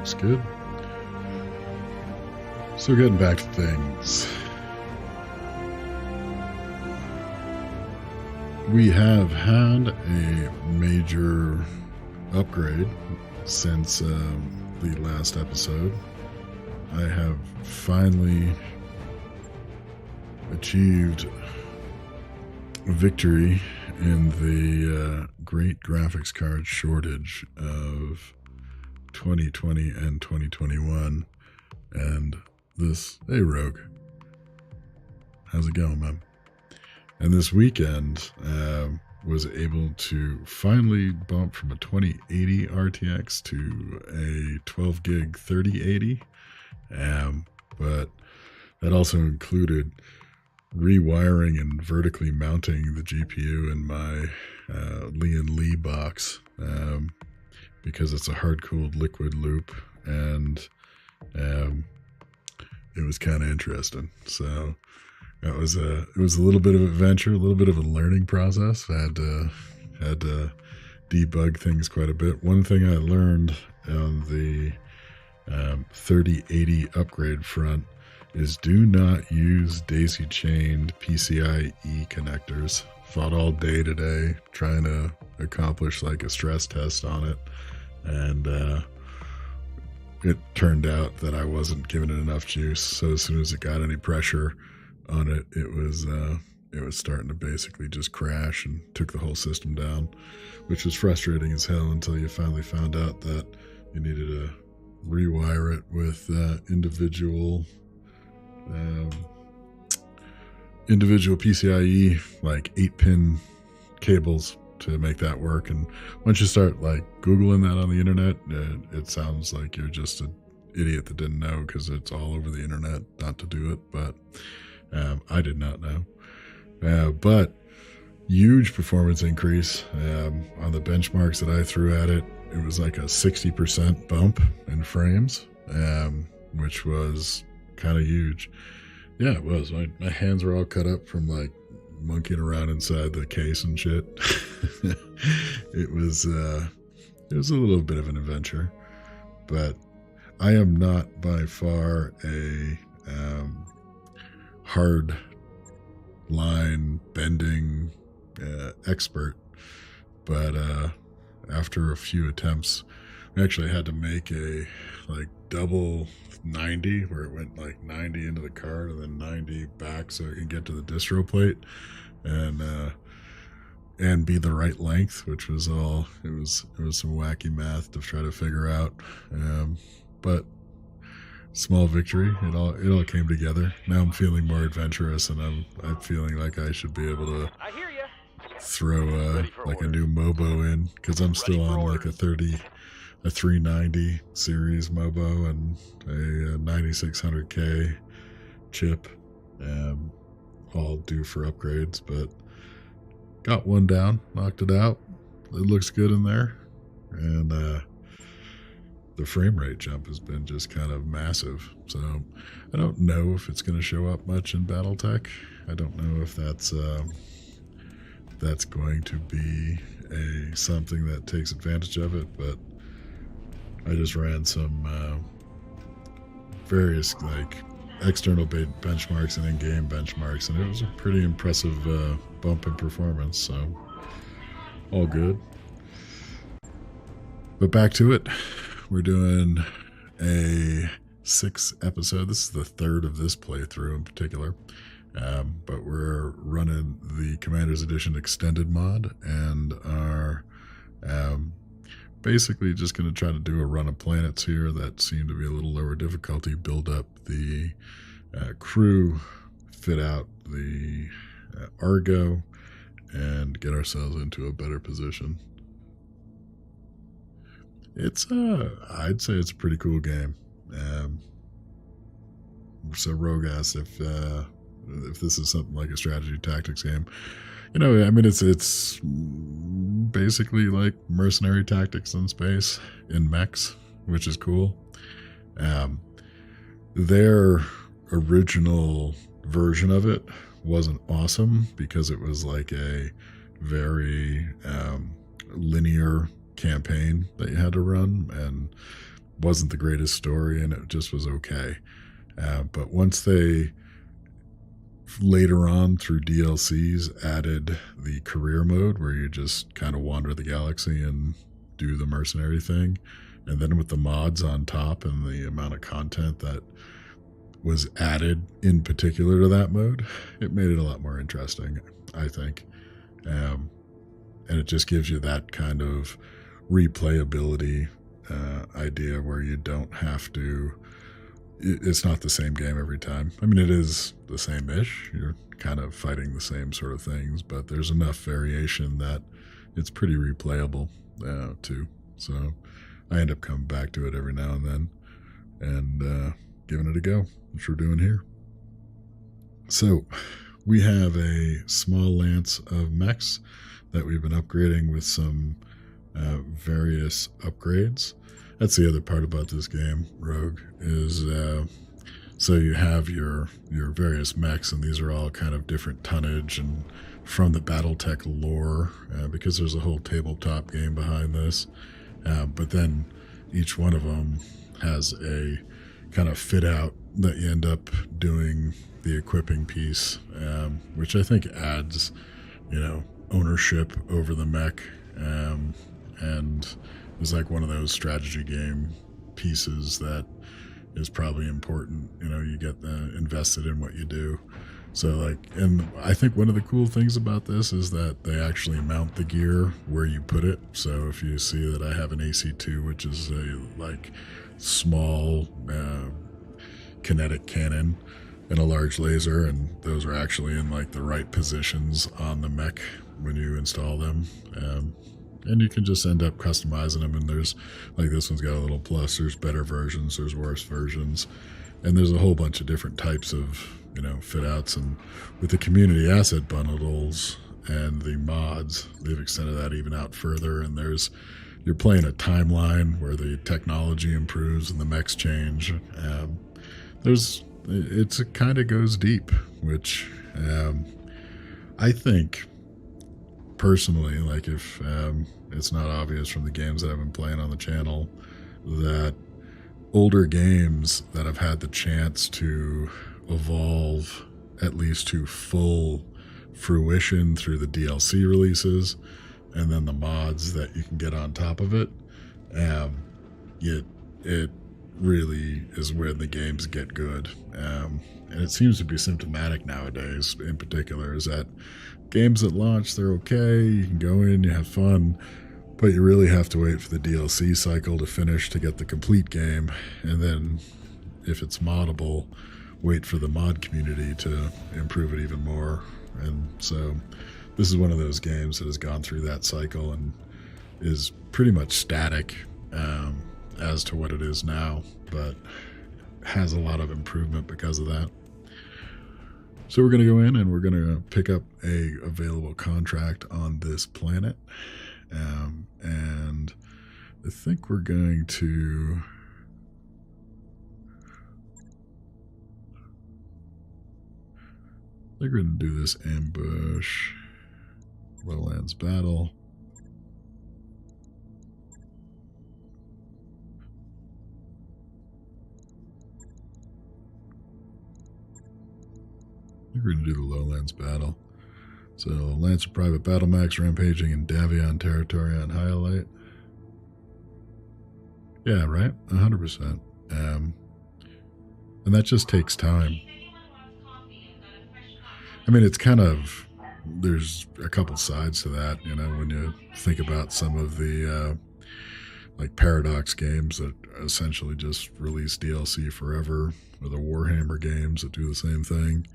Looks good. So getting back to things. We have had a major upgrade since the last episode. I have finally achieved victory in the great graphics card shortage of 2020 and 2021. And this, hey Rogue, how's it going, man? And this weekend was able to finally bump from a 2080 RTX to a 12 gig 3080. But that also included rewiring and vertically mounting the GPU in my Lian Li box because it's a hard-cooled liquid loop, and it was kind of interesting. So it was a little bit of an adventure, a little bit of a learning process. I had to debug things quite a bit. One thing I learned on the 3080 upgrade front is do not use daisy-chained PCIe connectors. Fought all day today trying to accomplish like a stress test on it, and it turned out that I wasn't giving it enough juice. So as soon as it got any pressure on it, it was starting to basically just crash and took the whole system down, which was frustrating as hell until you finally found out that you needed to rewire it with individual PCIe, like 8-pin cables to make that work. And once you start like Googling that on the internet, it sounds like you're just an idiot that didn't know, because it's all over the internet not to do it. But I did not know. But huge performance increase on the benchmarks that I threw at it. It was like a 60% bump in frames, which was kind of huge. Yeah, it was. My hands were all cut up from like monkeying around inside the case and shit. It was a little bit of an adventure, but I am not by far a hard line bending expert, but after a few attempts, we actually had to make a like double 90, where it went like 90 into the card and then 90 back so it can get to the distro plate and be the right length, which was all, it was some wacky math to try to figure out. But small victory. It all came together. Now I'm feeling more adventurous, and I'm feeling like I should be able to throw like a new MOBO in, because I'm still on like a 390 series MOBO and a 9600K chip, all due for upgrades, but got one down, knocked it out. It looks good in there, and the frame rate jump has been just kind of massive. So I don't know if it's going to show up much in Battletech. I don't know if that's going to be something that takes advantage of it, but I just ran some various like external benchmarks and in-game benchmarks, and it was a pretty impressive bump in performance, so all good. But back to it. We're doing a 6-episode. This is the third of this playthrough in particular. But we're running the Commander's Edition Extended mod, and are basically just going to try to do a run of planets here that seem to be a little lower difficulty, build up the crew, fit out the Argo, and get ourselves into a better position. It's I'd say it's a pretty cool game. So Rogue asked if this is something like a strategy tactics game. You know, I mean, it's basically like mercenary tactics in space in mechs, which is cool. Their original version of it wasn't awesome because it was like a very linear campaign that you had to run, and wasn't the greatest story, and it just was okay. But once they later on through DLCs added the career mode where you just kind of wander the galaxy and do the mercenary thing, and then with the mods on top and the amount of content that was added in particular to that mode, it made it a lot more interesting, I think. And it just gives you that kind of replayability idea where you don't have to, it's not the same game every time. I mean, it is the same-ish. You're kind of fighting the same sort of things, but there's enough variation that it's pretty replayable too. So I end up coming back to it every now and then and giving it a go, which we're doing here. So we have a small lance of mechs that we've been upgrading with some various upgrades. That's the other part about this game, Rogue, is so you have your various mechs, and these are all kind of different tonnage and from the Battletech lore, because there's a whole tabletop game behind this. But then each one of them has a kind of fit out that you end up doing the equipping piece, which I think adds, ownership over the mech, and is like one of those strategy game pieces that is probably important. You get invested in what you do. So and I think one of the cool things about this is that they actually mount the gear where you put it. So if you see that I have an AC2, which is a small kinetic cannon and a large laser, and those are actually in the right positions on the mech when you install them. And you can just end up customizing them, and there's this one's got a little plus, there's better versions, there's worse versions, and there's a whole bunch of different types of fit outs. And with the community asset bundles and the mods, they've extended that even out further, and you're playing a timeline where the technology improves and the mechs change. It kind of goes deep, which I think personally, if it's not obvious from the games that I've been playing on the channel, that older games that have had the chance to evolve at least to full fruition through the DLC releases and then the mods that you can get on top of it, it really is when the games get good. And it seems to be symptomatic nowadays, in particular, is that games at launch, they're okay, you can go in, you have fun, but you really have to wait for the DLC cycle to finish to get the complete game, and then if it's moddable, wait for the mod community to improve it even more. And so this is one of those games that has gone through that cycle and is pretty much static as to what it is now, but has a lot of improvement because of that. So we're going to go in and we're going to pick up a available contract on this planet, and I think we're going to do this ambush lowlands battle. We're going to do the lowlands battle. So Lancer Private Battle Max rampaging in Davion territory on Hyalite. Yeah, right? 100%. And that just takes time. I mean, it's kind of, there's a couple sides to that, when you think about some of the Paradox games that essentially just release DLC forever, or the Warhammer games that do the same thing.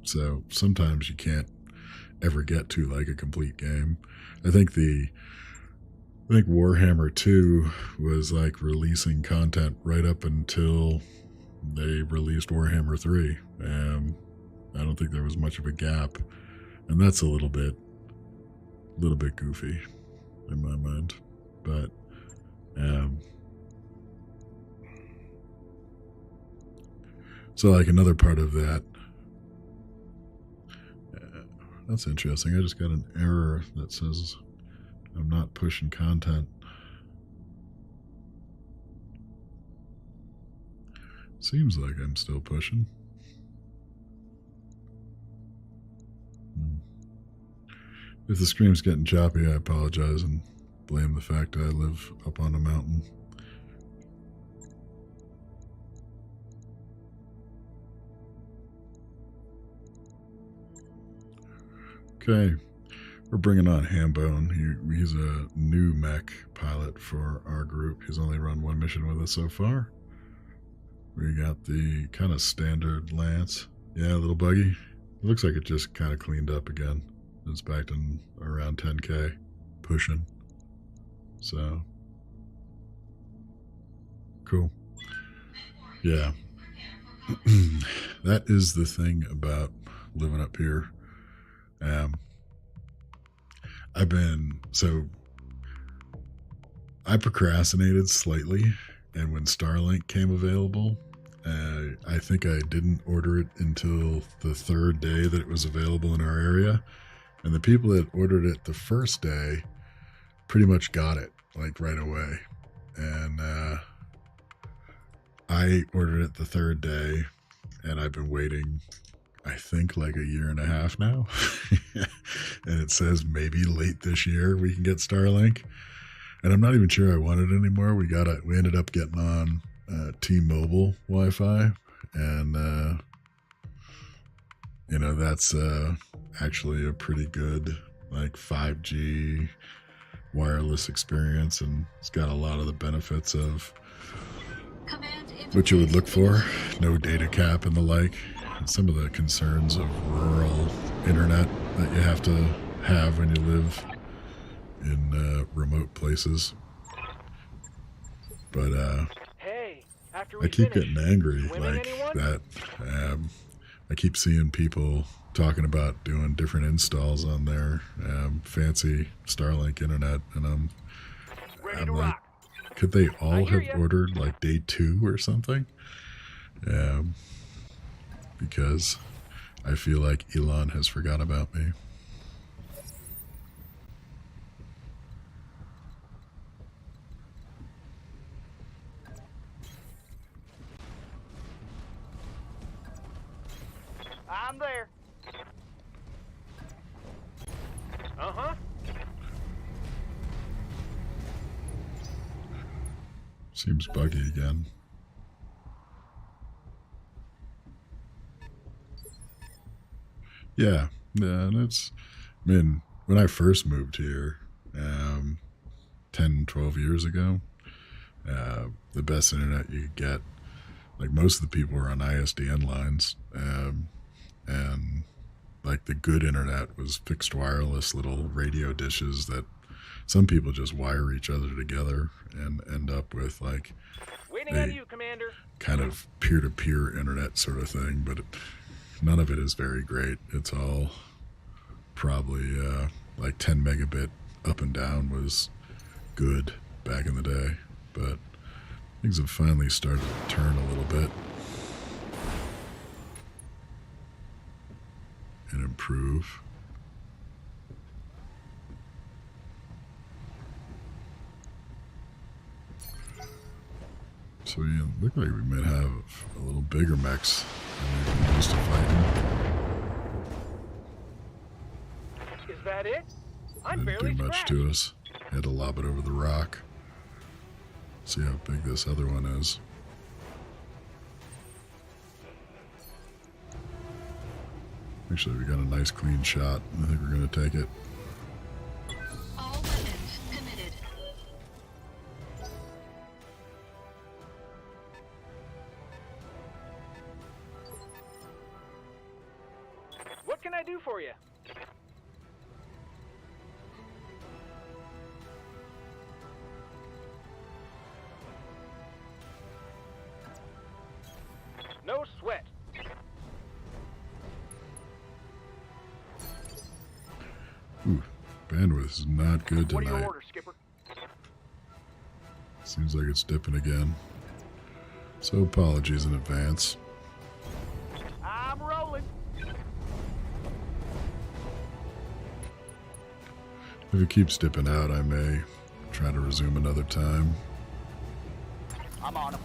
So sometimes you can't ever get to a complete game. I think Warhammer 2 was releasing content right up until they released Warhammer 3. I don't think there was much of a gap, and that's a little bit goofy in my mind. But so another part of that, that's interesting. I just got an error that says I'm not pushing content. Seems like I'm still pushing. If the screen's getting choppy, I apologize and blame the fact that I live up on a mountain. Okay, we're bringing on Hambone. He's a new mech pilot for our group. He's only run one mission with us so far. We got the kind of standard Lance. Yeah, little buggy. It looks like it just kind of cleaned up again. It's back in around 10K, pushing. So, cool. Yeah. That is the thing about living up here. I procrastinated slightly, and when Starlink came available, I think I didn't order it until the third day that it was available in our area. And the people that ordered it the first day pretty much got it, like, right away. And I ordered it the third day, and I've been waiting, I think, like a year and a half now. And it says maybe late this year we can get Starlink. And I'm not even sure I want it anymore. We ended up getting on T-Mobile Wi-Fi, and that's actually a pretty good, like, 5G wireless experience, and it's got a lot of the benefits of what you would look for. No data cap and the like. Some of the concerns of rural internet that you have to have when you live in remote places. But I keep getting angry like that. I keep seeing people talking about doing different installs on their fancy Starlink internet, and I'm like, could they all have ordered like day 2 or something? Because I feel like Elon has forgot about me. I'm there. Uh-huh. Seems buggy again. Yeah, and when I first moved here, 10, 12 years ago, the best internet you could get, like, most of the people were on ISDN lines, and like the good internet was fixed wireless little radio dishes that some people just wire each other together and end up with like a kind of peer-to-peer internet sort of thing, but none of it is very great. It's all probably like 10 megabit up and down was good back in the day, but things have finally started to turn a little bit and improve. So yeah, look like we might have a little bigger mechs than we've been used to fighting. Is that it? I'm Didn't do much to us. Had to lob it over the rock. See how big this other one is. Actually, we got a nice clean shot. I think we're going to take it. All weapons committed. What can I do for you? No sweat. Ooh, bandwidth is not good What are tonight. your orders, Skipper? Seems like it's dipping again. So apologies in advance. I'm rolling. If it keeps dipping out, I may try to resume another time. I'm on him.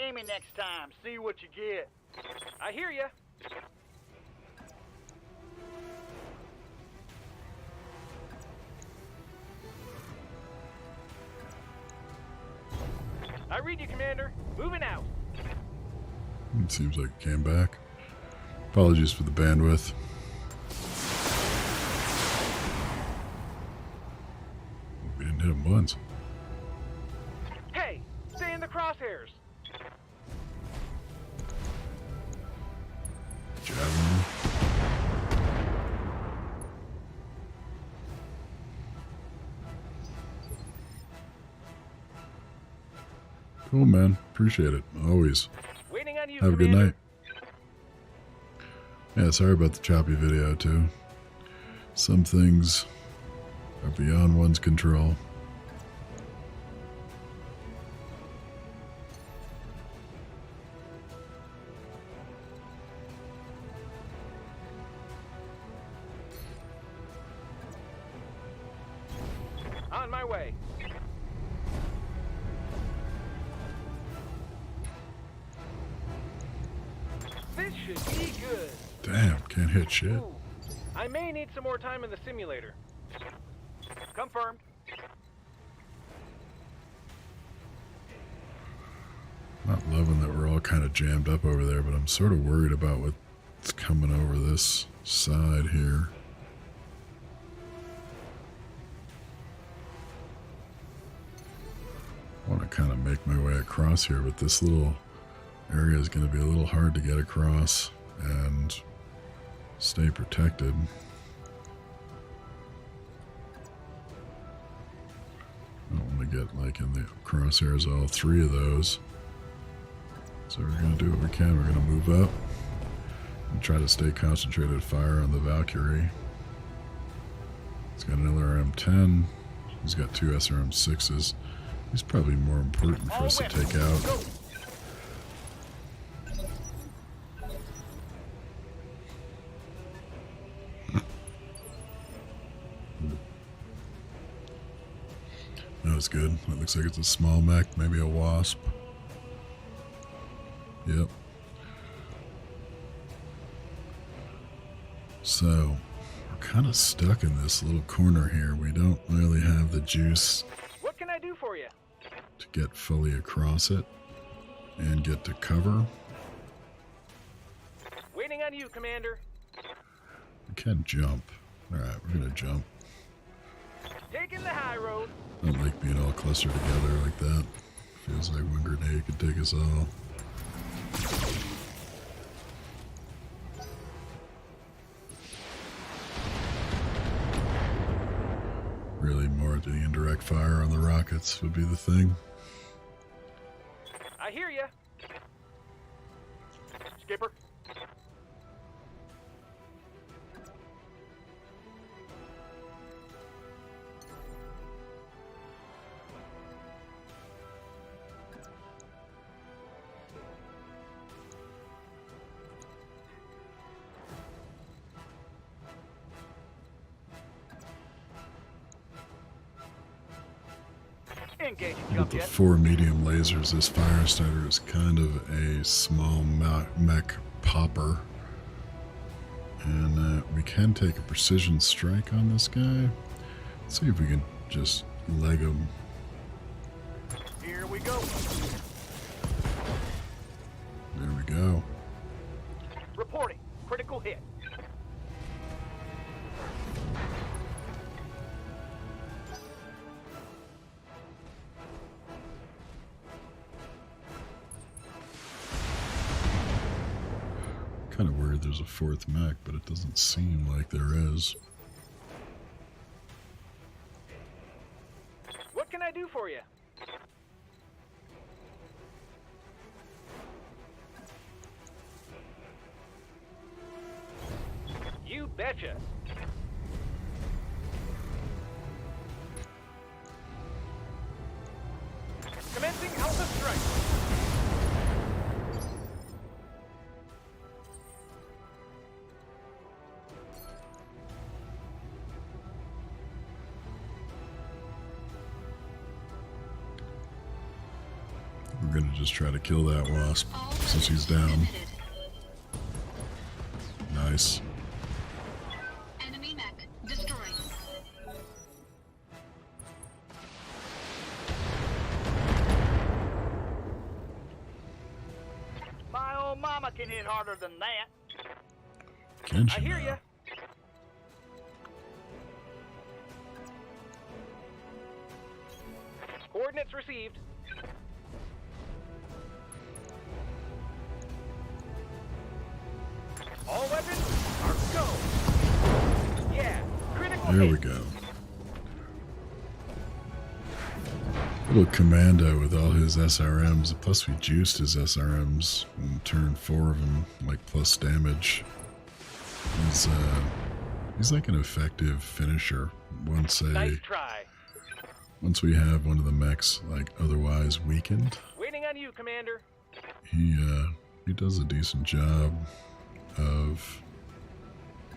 aiming next time. See what you get. I hear ya. I read you, Commander. Moving out. It seems like it came back. Apologies for the bandwidth. We didn't hit him once. Hey, stay in the crosshairs. Javelin. Cool, man. Appreciate it. Always. Waiting on you, Have a good Commander. night. Yeah, sorry about the choppy video, too. Some things are beyond one's control. On my way. This should be good. Damn, can't hit shit. Ooh, I may need some more time in the simulator. Confirmed. Not loving that we're all kind of jammed up over there, but I'm sort of worried about what's coming over this side here. I want to kind of make my way across here, but this little area is going to be a little hard to get across and stay protected. I don't want to get like in the crosshairs of all three of those. So we're going to do what we can. We're going to move up and try to stay concentrated fire on the Valkyrie. He's got another RM10. He's got two SRM6s. He's probably more important for us to take out. Go. That's good. That looks like it's a small mech, maybe a wasp. Yep. So, we're kind of stuck in this little corner here. We don't really have the juice What can I do for you? to get fully across it and get to cover. Waiting on you, Commander. We can jump. Alright, we're gonna jump. Taking the high road. I don't like being all clustered together like that. Feels like one grenade could take us all. Really more the indirect fire on the rockets would be the thing. I hear ya. Skipper. Engaging With jump the jet. 4 medium lasers, this fire starter is kind of a small mech popper. And we can take a precision strike on this guy. Let's see if we can just leg him. Here we go. There we go. Reporting. Critical hit. Kind of worried there's a 4th mech, but it doesn't seem like there is. What can I do for you? You betcha. Commencing Alpha Strike. We're We're gonna just try to kill that wasp All since he's weapons down. committed. Nice. Enemy mech destroyed. My old mama can hit harder than that. Can I she hear now? ya. Coordinates received. All weapons are go. Yeah, critical There hit. we go. Little commando with all his SRMs. Plus, we juiced his SRMs and turned 4 of them, like, plus damage. He's like an effective finisher. Nice try. Once we have one of the mechs, like, otherwise weakened, Waiting on you, Commander. he does a decent job of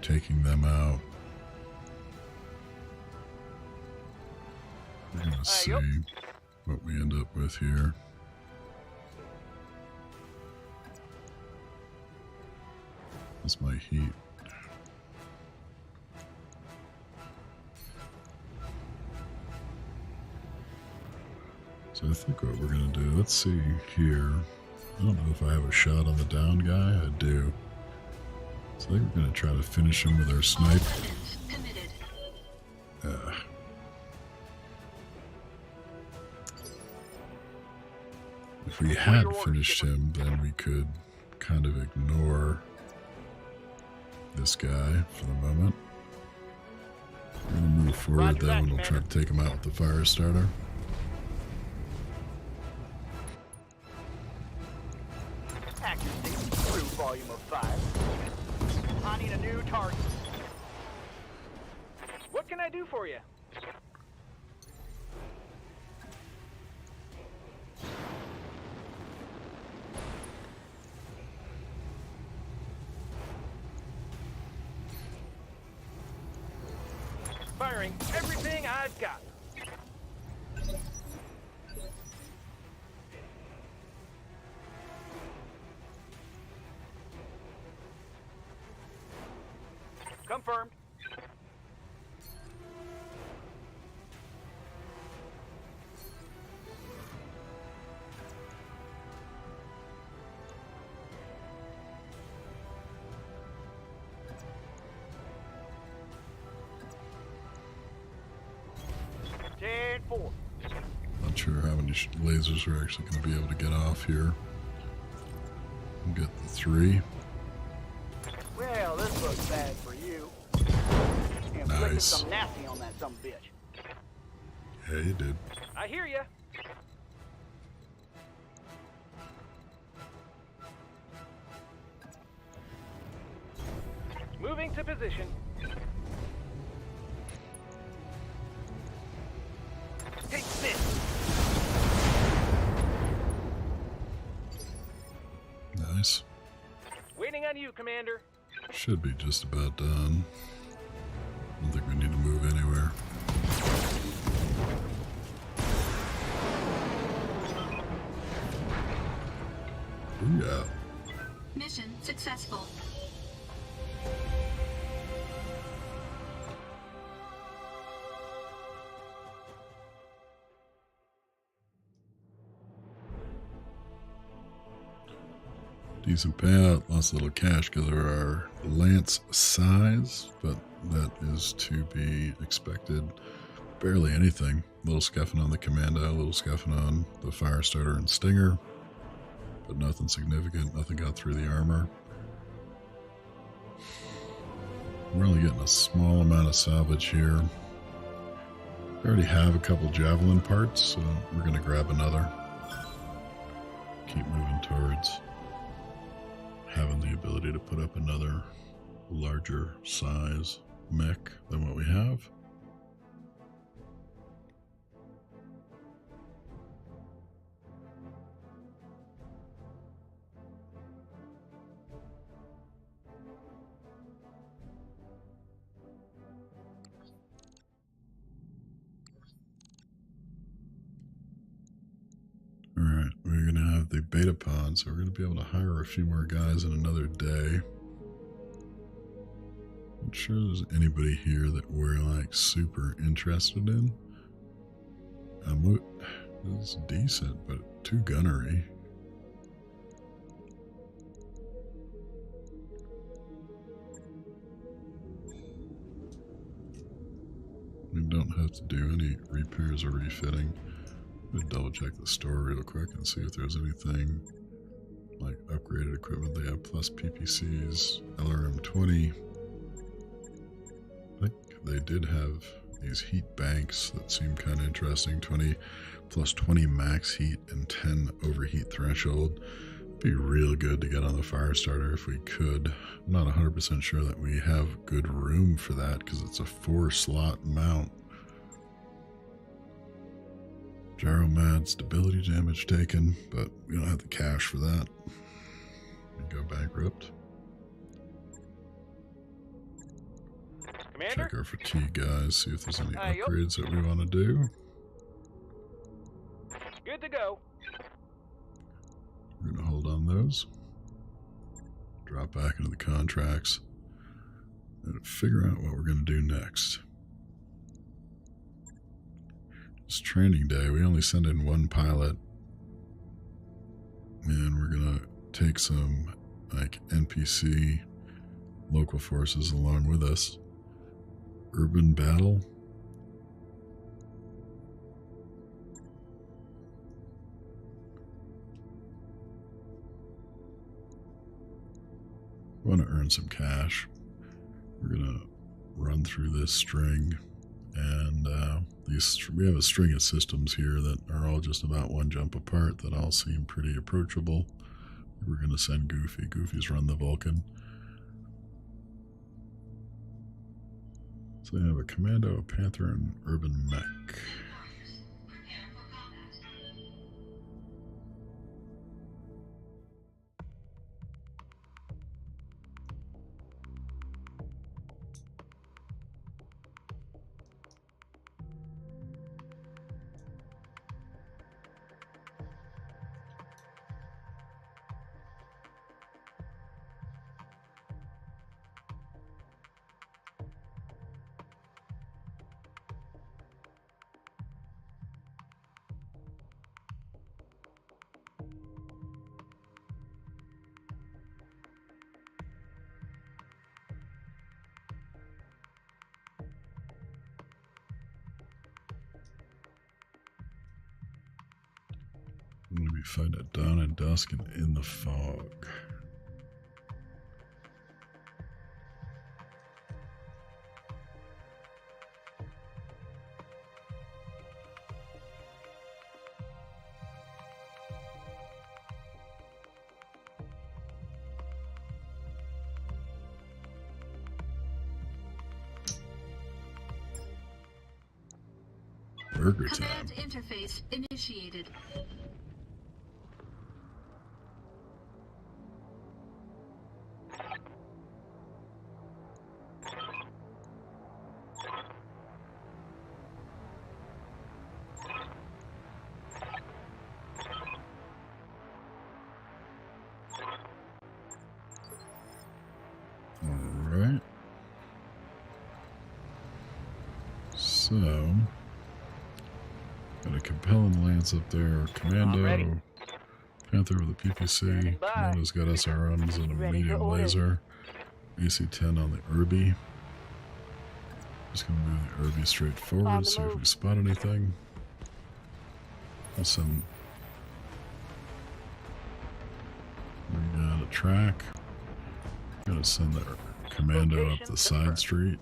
taking them out. We're gonna see Yup. what we end up with here. That's my heat. So I think what we're gonna do, let's see here. I don't know if I have a shot on the down guy. I do. So I think we're gonna try to finish him with our All snipe. weapons committed. If we had finished him, then we could kind of ignore this guy for the moment. We're gonna move forward Roger though, that, and we'll try to take him out with the fire starter. Accuracy through volume of 5. I need a new target. What can I do for you? Firing everything I've got. Confirmed. Ten four. Not sure how many lasers we're actually going to be able to get off here. We'll get the 3. Well, this looks bad for you. Inflicted Nice. some nasty on that some bitch. Yeah, you did. I hear ya. Moving to position. Take this. Nice. Waiting on you, Commander. Should be just about done. I don't think we need to move anywhere. Booyah. Mission successful. Decent payout, lots of little cash because of our lance size, but that is to be expected. Barely anything. A little scuffing on the commando, a little scuffing on the fire starter and stinger, but nothing significant. Nothing got through the armor. We're only getting a small amount of salvage here. We already have a couple javelin parts, so we're going to grab another. Keep moving towards having the ability to put up another larger size mech than what we have. Alright, we're gonna paid upon, so we're going to be able to hire a few more guys in another day. Not sure there's anybody here that we're like super interested in. It's decent, but 2 gunnery. We don't have to do any repairs or refitting. I'm going to double check the store real quick and see if there's anything like upgraded equipment they have, plus PPCs, LRM 20. I think they did have these heat banks that seem kind of interesting. 20 plus 20 max heat and 10 overheat threshold. It'd be real good to get on the fire starter if we could. I'm not 100% sure that we have good room for that because it's a 4-slot mount. Gyromad, stability damage taken, but we don't have the cash for that. We go bankrupt. Commander? Check our fatigue, guys, see if there's any upgrades that we want to do. Good to go. We're going to hold on those. Drop back into the contracts. And figure out what we're going to do next. It's training day. We only send in 1 pilot. And we're going to take some like NPC local forces along with us. Urban battle. We want to earn some cash. We're gonna run through this string, and we have a string of systems here that are all just about 1 jump apart that all seem pretty approachable. We're gonna send Goofy. Goofy's run the Vulcan. So they have a Commando, a Panther, and Urban Mech. I'm going to be fighting at dawn and dusk and in the fog. Burger time. Command interface initiated. Alright. So, got a compelling lance up there, Commando, Panther with a PPC, Commando's got SRMs and a medium laser, AC-10 on the Irby. Just gonna move the Irby straight forward, see if we spot anything. We'll send... We got a track. Gonna send the Commando up the side street.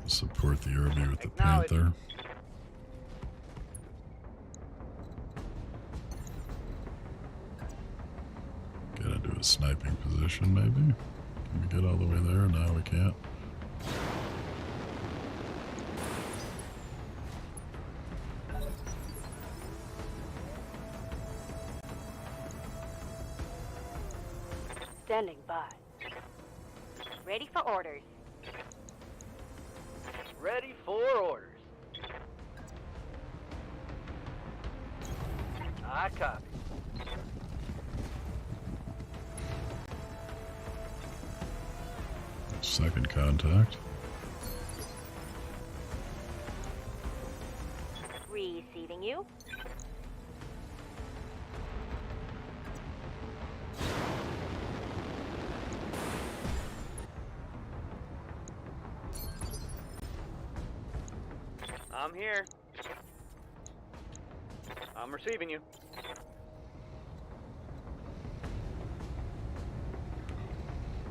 Support the Irby with the Panther. Get into a sniping position, maybe? Can we get all the way there? No, we can't. Standing by. Ready for orders. Ready for orders. I copy. Second contact. Receiving you. I'm here. I'm receiving you.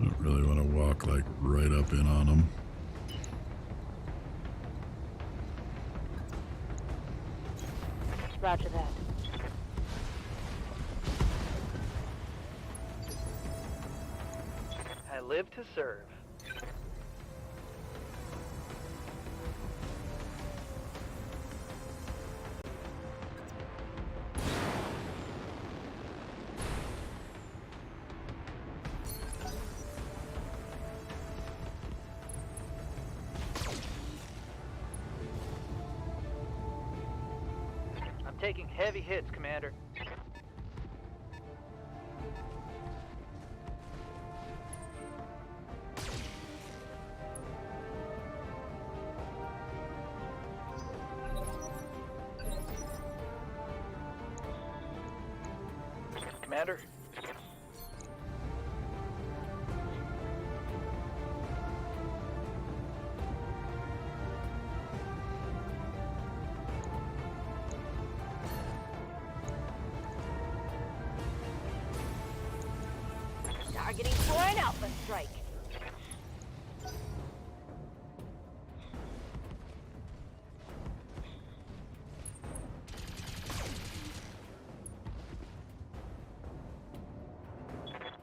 I don't really want to walk like right up in on them. Roger that. I live to serve. I'm taking heavy hits, Commander. Commander? Targeting for an alpha strike.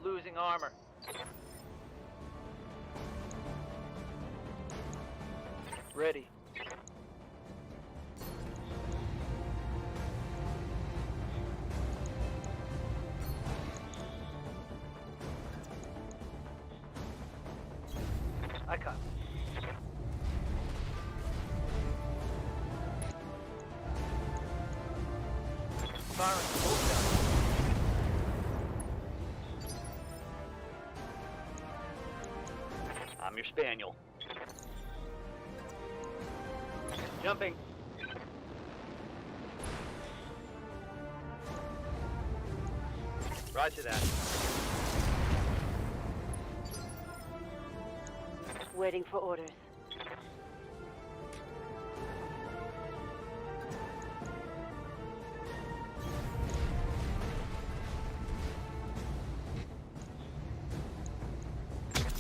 Losing armor. Ready. I copy. Firing full shot. I'm your spaniel. Jumping. Roger that. Waiting for orders.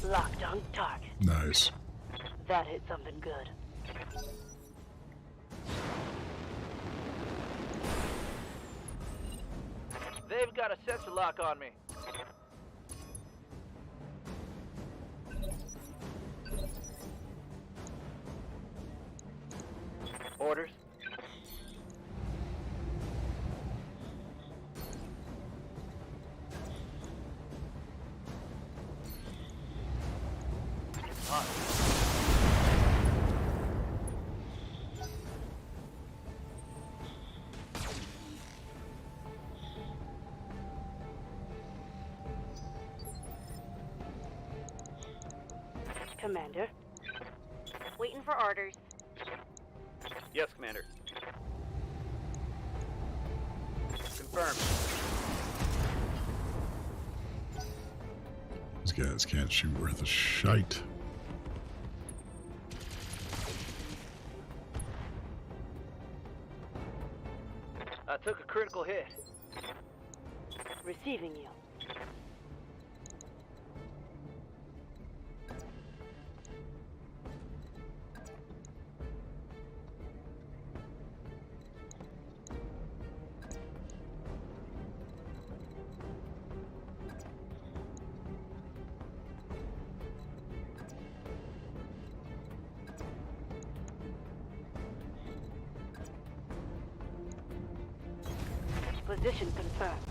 Locked on target. Nice. That hit something good. They've got a sensor lock on me. Orders. On. Commander. Waiting for orders. Yes, Commander. Confirmed. These guys can't shoot worth a shite. I took a critical hit. Receiving you. Position confirmed.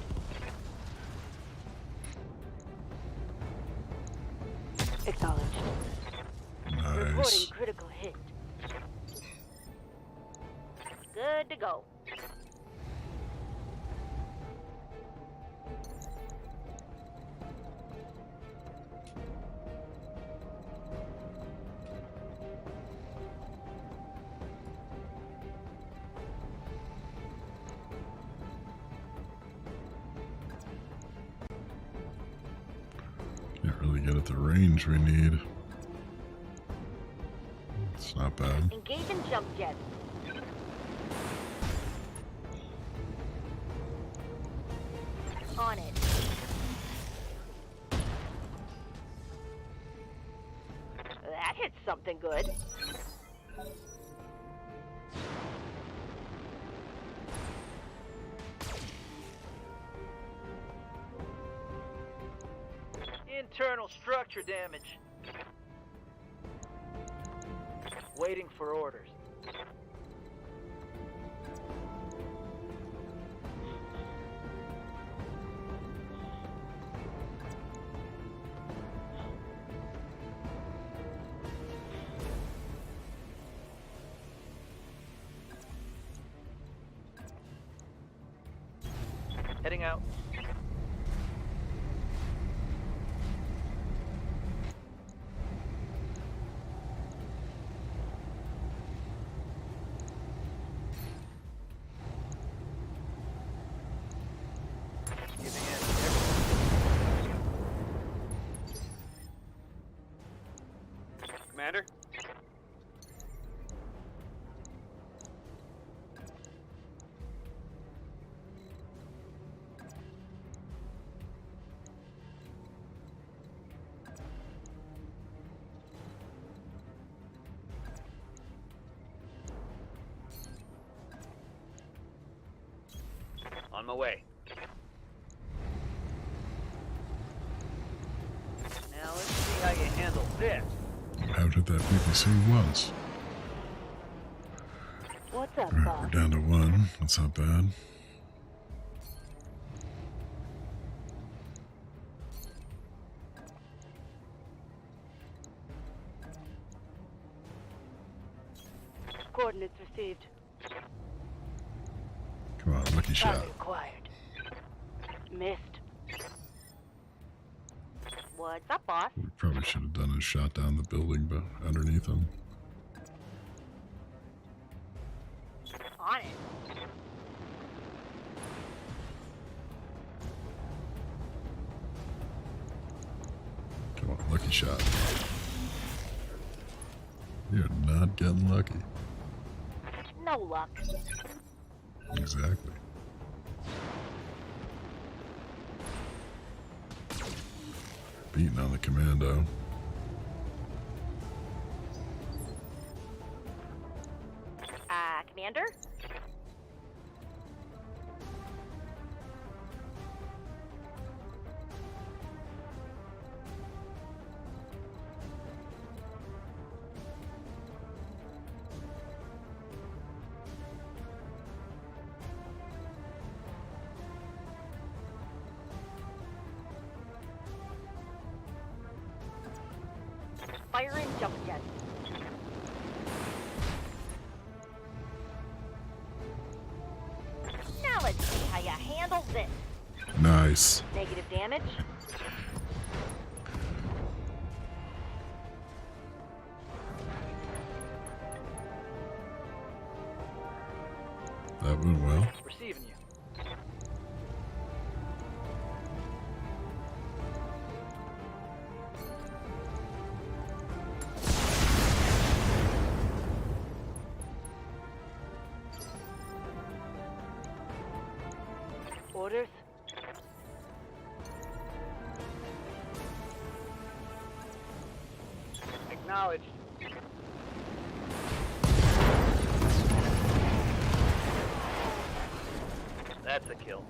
Acknowledged. Reporting Nice. critical hit. Good to go. really get at the range we need. It's not bad. Engage in jump jet. On it. That hits something good. Internal structure damage. Waiting for orders. Heading out. Commander? On my way. Now let's see how you handle this. Out at that BBC once. What's up, Alright, boss? we're down to 1. That's not bad. Coordinates received. Come on, lucky shot. Target acquired. Missed. What's up, boss? We probably should have done a shot down the building, but underneath them. On it. Come on, lucky shot. You're not getting lucky. No luck. Exactly. Beating on the commando. Commander? Fire in jump jet. Now let's see how you handle this. Nice. Negative damage. That went well. Receiving you. Orders. Acknowledged. That's a kill.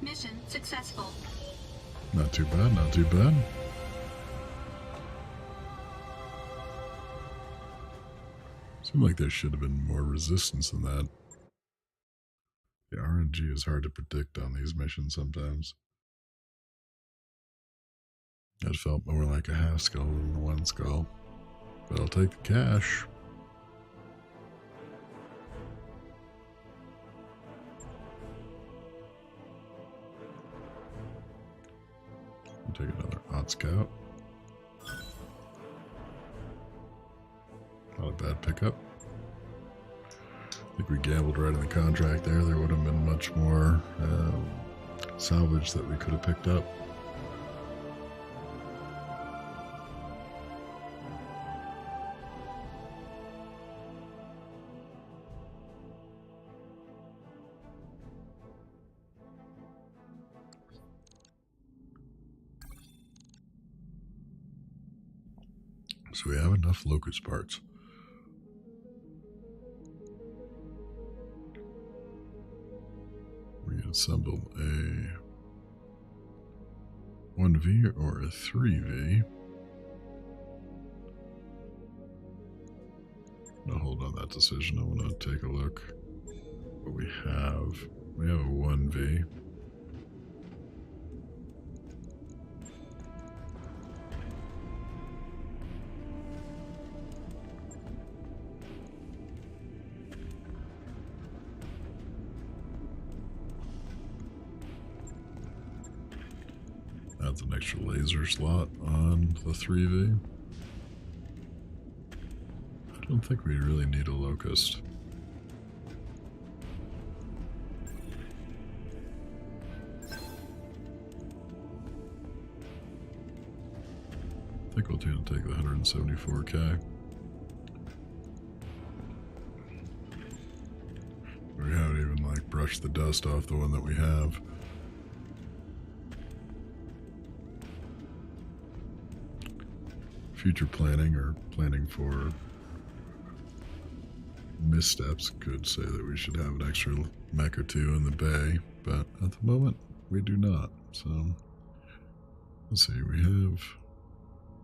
Mission successful. Not too bad, not too bad. Seemed like there should have been more resistance than that. The RNG is hard to predict on these missions sometimes. It felt more like a half skull than the 1 skull. But I'll take the cash. I'll take another odd scout. Not a bad pickup. think we gambled right in the contract there. There would have been much more salvage that we could have picked up. So we have enough locust parts. We assemble a 1V or a 3V. I'm gonna hold on that decision. I want to take a look what we have. We have a 1V. Adds an extra laser slot on the 3V. I don't think we really need a locust. I think we'll take the 174K. We haven't even like brushed the dust off the one that we have. Future planning or planning for missteps could say that we should have an extra mech or two in the bay, but at the moment we do not. So let's see, we have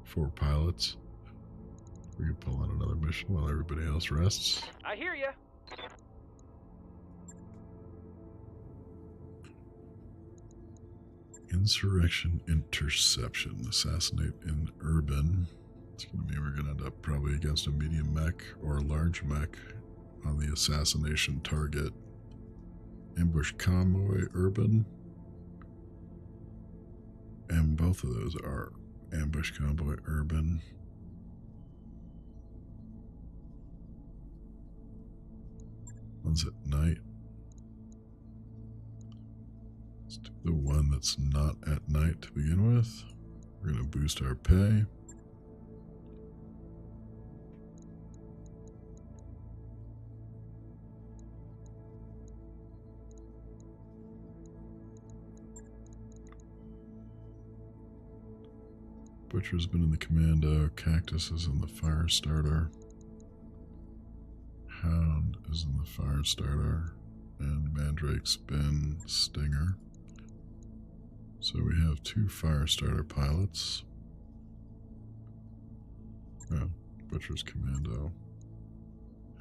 4 pilots. We can pull on another mission while everybody else rests. I hear ya. Insurrection interception. Assassinate in urban. It's going to mean we're going to end up probably against a medium mech or a large mech on the assassination target. Ambush convoy urban. And both of those are ambush convoy urban. One's at night. Let's do the one that's not at night to begin with. We're going to boost our pay. Butcher's been in the commando. Cactus is in the fire starter. Hound is in the fire starter. And Mandrake's been Stinger. So we have 2 fire starter pilots. Oh, Butcher's commando.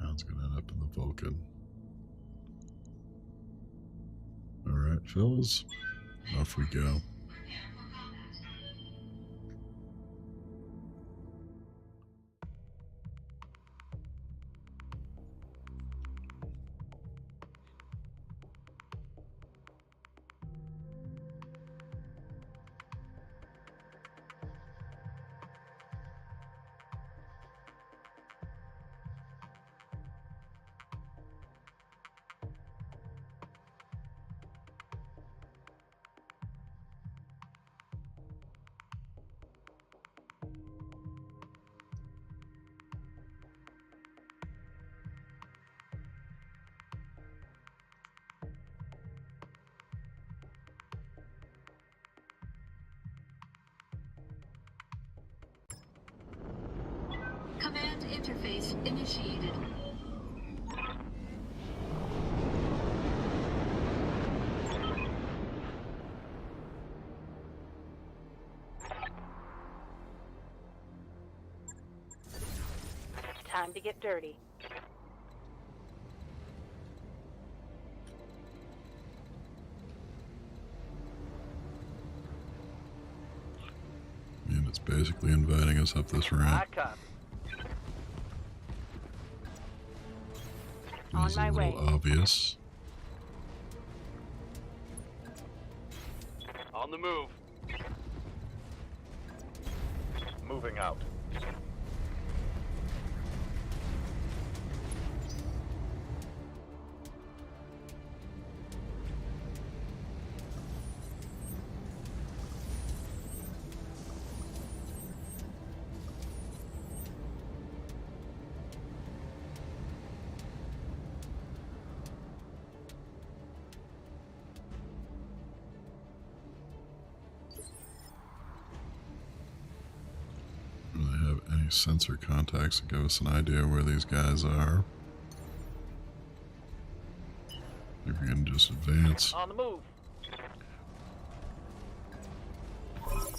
Hound's gonna end up in the Vulcan. Alright, fellas. Off we go. Command interface initiated. Time to get dirty. And it's basically inviting us up this ramp. I copy. On It's my a little way. obvious. On the move. Moving out. sensor contacts to give us an idea where these guys are. If we can just advance. On the move.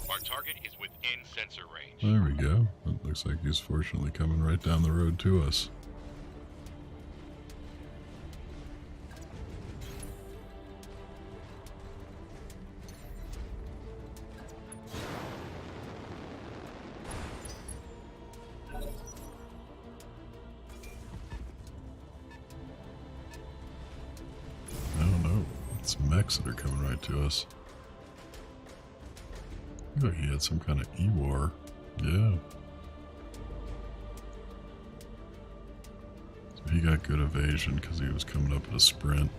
Our target is within sensor range. There we go. It looks like he's fortunately coming right down the road to us. I don't know. It's mechs that are coming right to us. Look like he had some kind of E-war. Yeah. So he got good evasion because he was coming up at a sprint.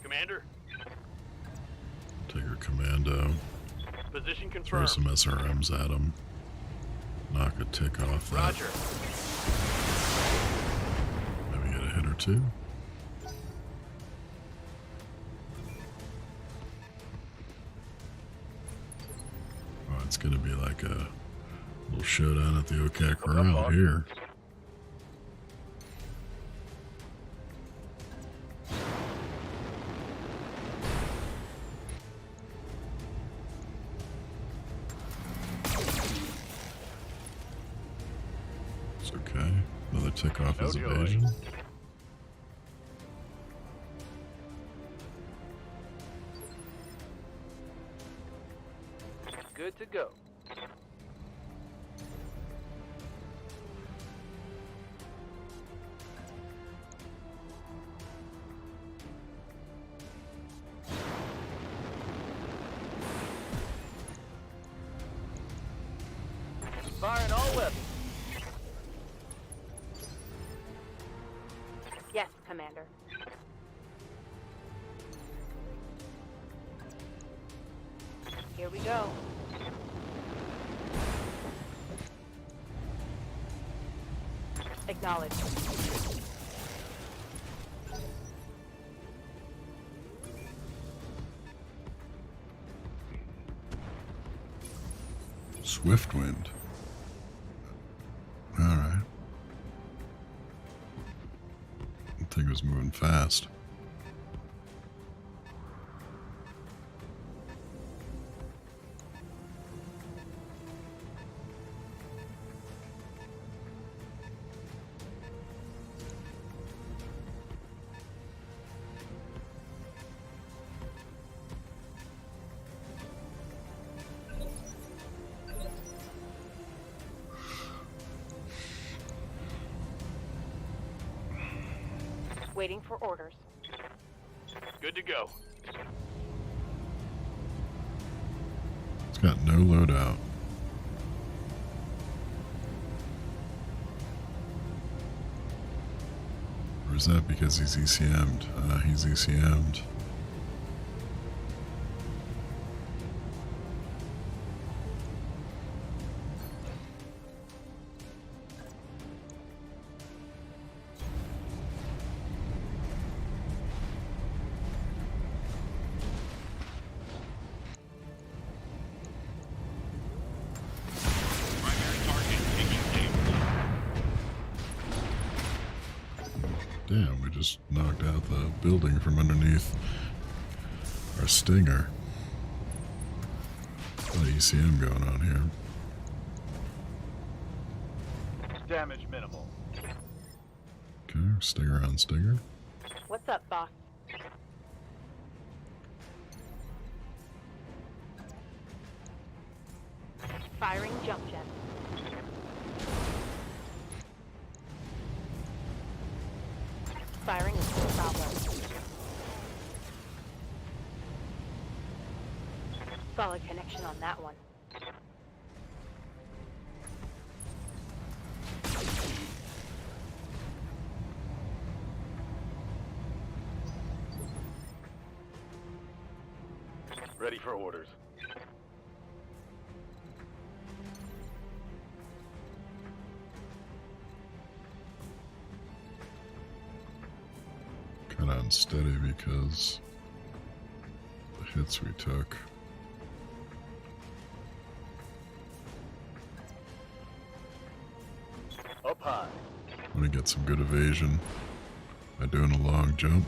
Commander, Take our commando. position Throw confirmed. some SRMs at him. Knock a tick off that. Roger. Maybe get a hit or two. Oh, it's gonna be like a little showdown at the Okak Corral here. It's okay. Another tick off his No joy. evasion. Good to go. Firing all weapons. Yes, Commander. Here we go. Acknowledged. Swift wind. Alright. The thing was moving fast. Waiting for orders. Good to go. It's got no loadout. Or is that because he's ECM'd? He's ECM'd. Primary target taking aim. Damn, we just knocked out the building from underneath our Stinger. A lot of ECM going on here. Damage minimal. Okay, Stinger on Stinger. What's up, boss? Firing jump jet. Firing is full salvo. Solid connection on that one. Ready for orders. Kind of unsteady because the hits we took. Up high. I'm gonna get some good evasion by doing a long jump.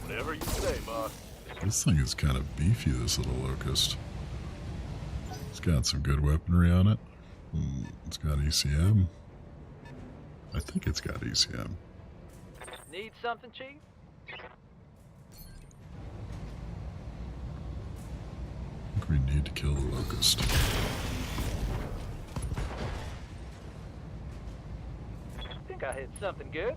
Whatever you say, boss. This thing is kind of beefy, this little locust. It's got some good weaponry on it. It's got ECM. I think it's got ECM. Need something, Chief? I think we need to kill the locust. Think I hit something good.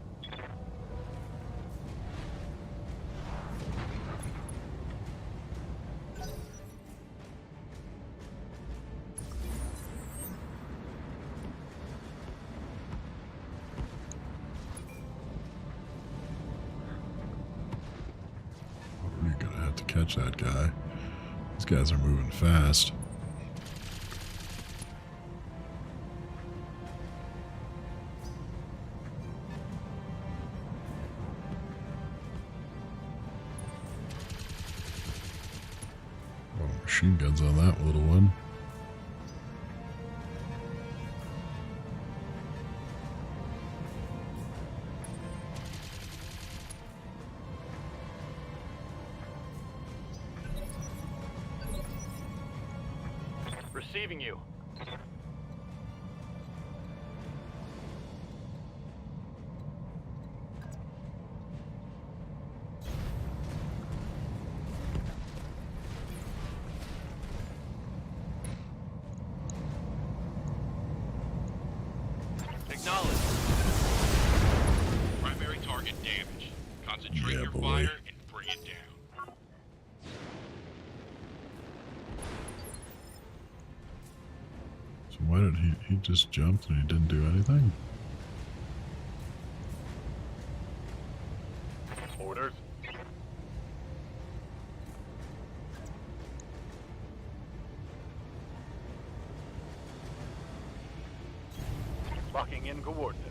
We're gonna have to catch that guy. These guys are moving fast. Oh, machine guns on that little one. Receiving you. Acknowledge. Primary target damaged. Concentrate Yeah, your boy. fire and bring it down. So why did he just jumped and he didn't do anything? Orders. Locking in coordinates.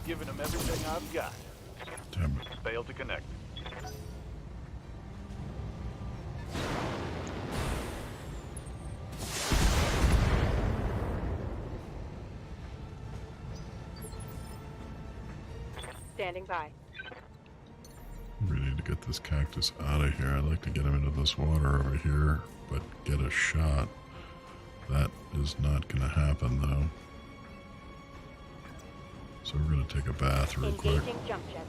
Giving him everything I've got. Damn it. Failed to connect. Standing by. We need to get this cactus out of here. I'd like to get him into this water over here, but get a shot. That is not going to happen, though. So we're going to take a bath real quick. Engaging jump jet.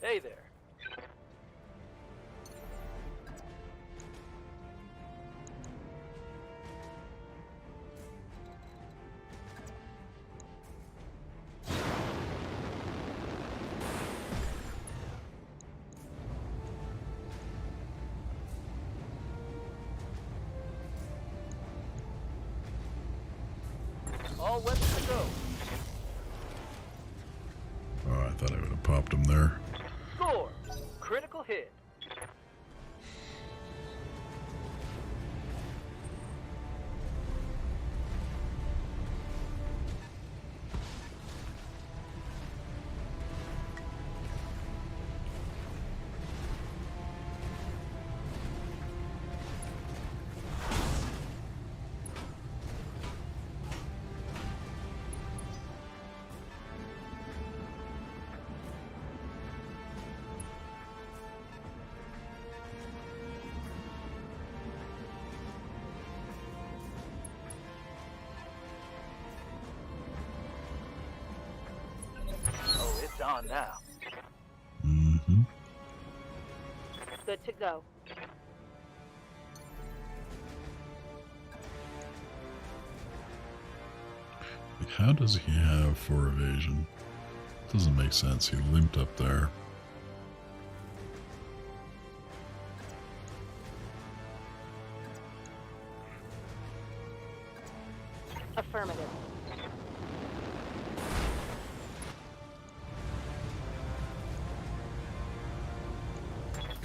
Hey there. All weapons to go. Oh, I thought I would have popped him there. Score. Critical hit. Oh, it's on now. Mm-hmm. Good to go. How does he have 4 evasion? Doesn't make sense. He limped up there. Affirmative.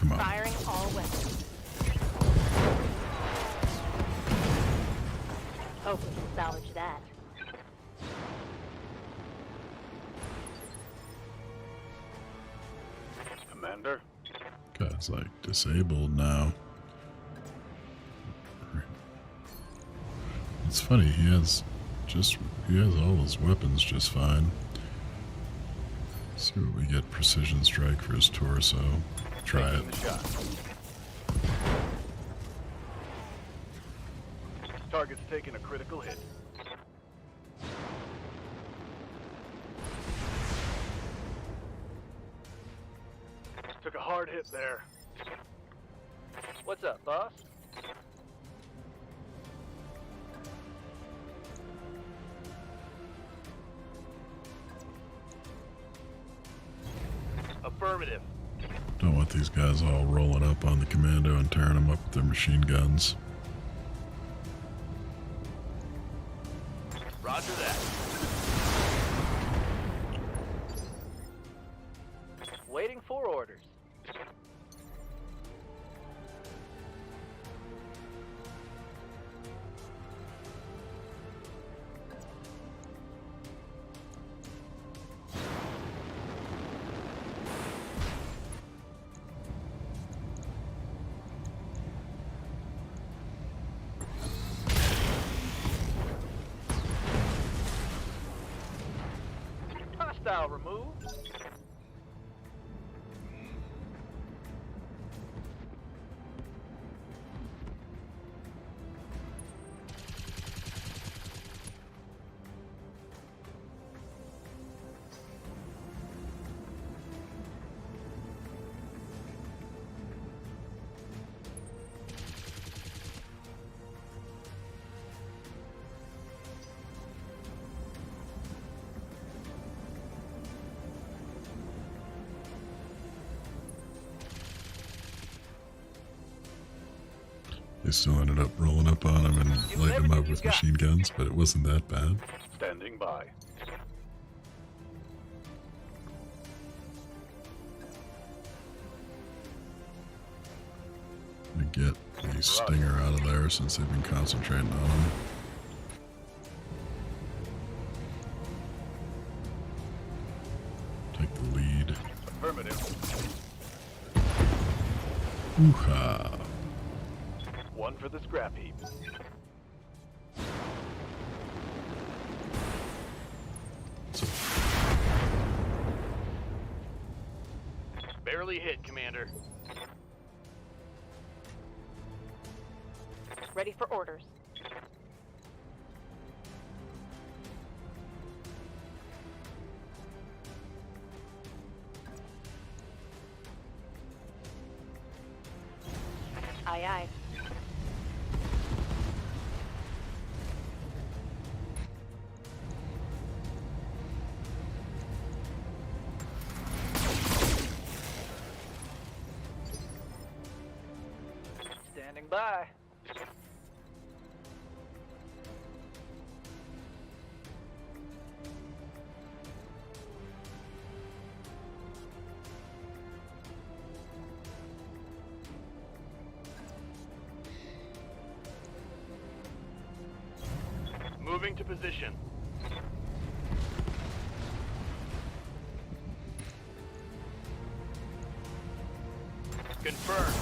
Come on. Firing all weapons. Hope we can salvage that. Commander? Guy's like disabled now. It's funny, he has all his weapons just fine. Let's see what we get. Precision strike for his torso. Try it. Taking the shot. Target's taking a critical hit. Took a hard hit there. What's up, boss? Affirmative. Don't want these guys all rolling up on the commando and tearing them up with their machine guns. Roger that. Waiting for orders. Hostile removed. They still ended up rolling up on him and lighting him up with machine guns, but it wasn't that bad. Standing by. To get the Stinger out of there since they've been concentrating on him. Take the lead. Affirmative. Ooh-ha. One for the scrap heap. Barely hit, Commander. Ready for orders. Aye, aye. Standing by. Moving to position. Confirmed.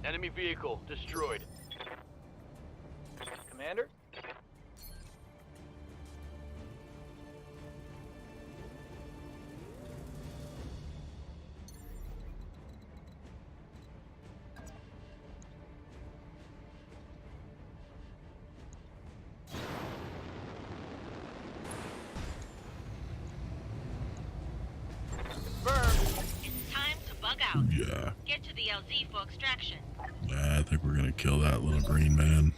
Enemy vehicle destroyed. Commander? Time to bug out. Yeah. Get to the LZ for extraction. I think we're gonna kill that little green man.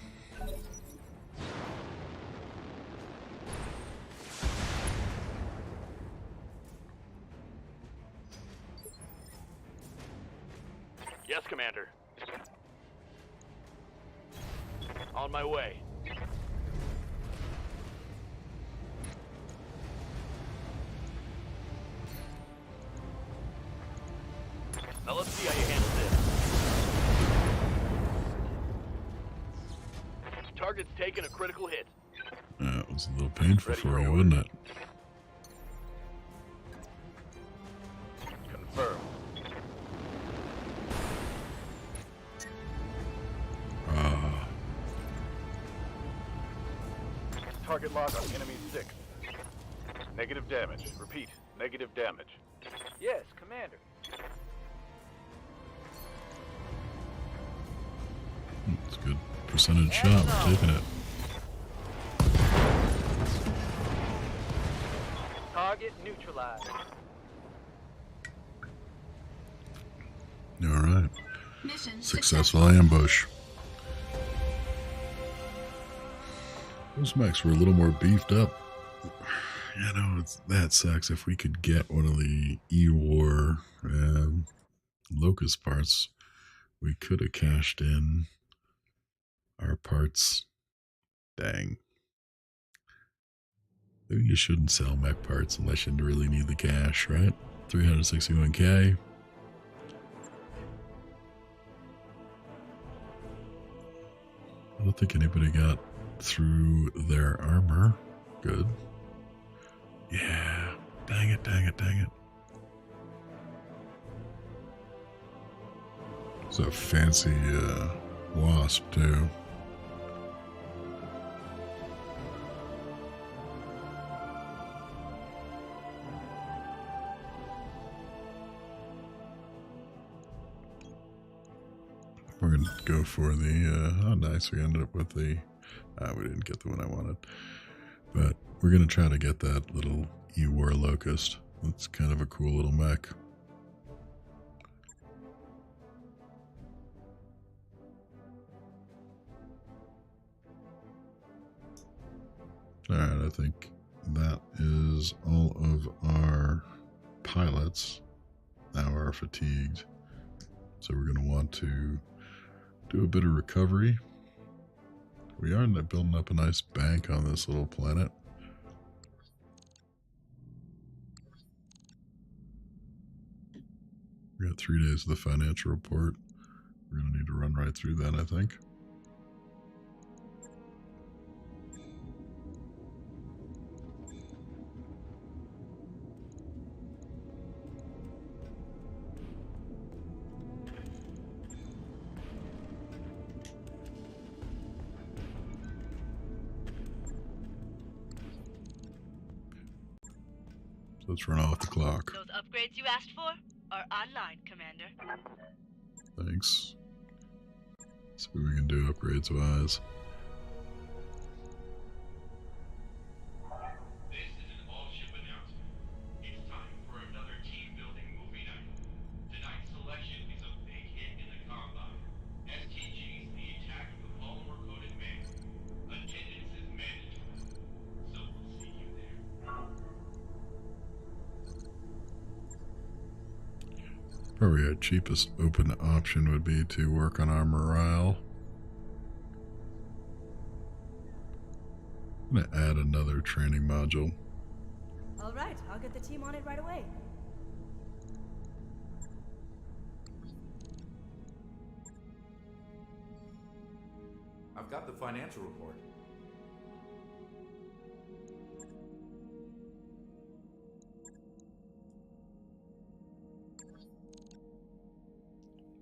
Yes, Commander. On my way. Target's taken a critical hit. That was a little painful Ready for for you, orders. wasn't it? Confirmed. Ah, Target lock on enemy 6. Negative damage. Repeat, negative damage. Yes, Commander. it's a good percentage shot. We're taking it. Target neutralized. All right. Mission Successful ambush. Those mechs were a little more beefed up. You know, that sucks. If we could get one of the E-War Locust parts, we could have cashed in our parts. Dang. Maybe you shouldn't sell mech parts unless you really need the cash, right? 361k. I don't think anybody got through their armor. Good. Yeah. Dang it, dang it, dang it. It's a fancy wasp, too. We're going to go for the, oh nice, we ended up with the, we didn't get the one I wanted. But we're going to try to get that little E-War Locust. It's kind of a cool little mech. Alright, I think that is all of our pilots now are fatigued. So we're going to want to do a bit of recovery. We are building up a nice bank on this little planet. We got 3 days of the financial report. We're going to need to run right through that, I think. Let's run off the clock. Those upgrades you asked for are online, Commander. Thanks. See what we can do upgrades wise. This is an all-ship announcement. It's time for another team-building movie night. Tonight's selection is a big hit in the Combine. STG's The Attack of the Polymer-Coated Man. Attendance is mandatory, so we'll see you there. Probably our cheapest open option would be to work on our morale. I'm going to add another training module. All right, I'll get the team on it right away. I've got the financial report.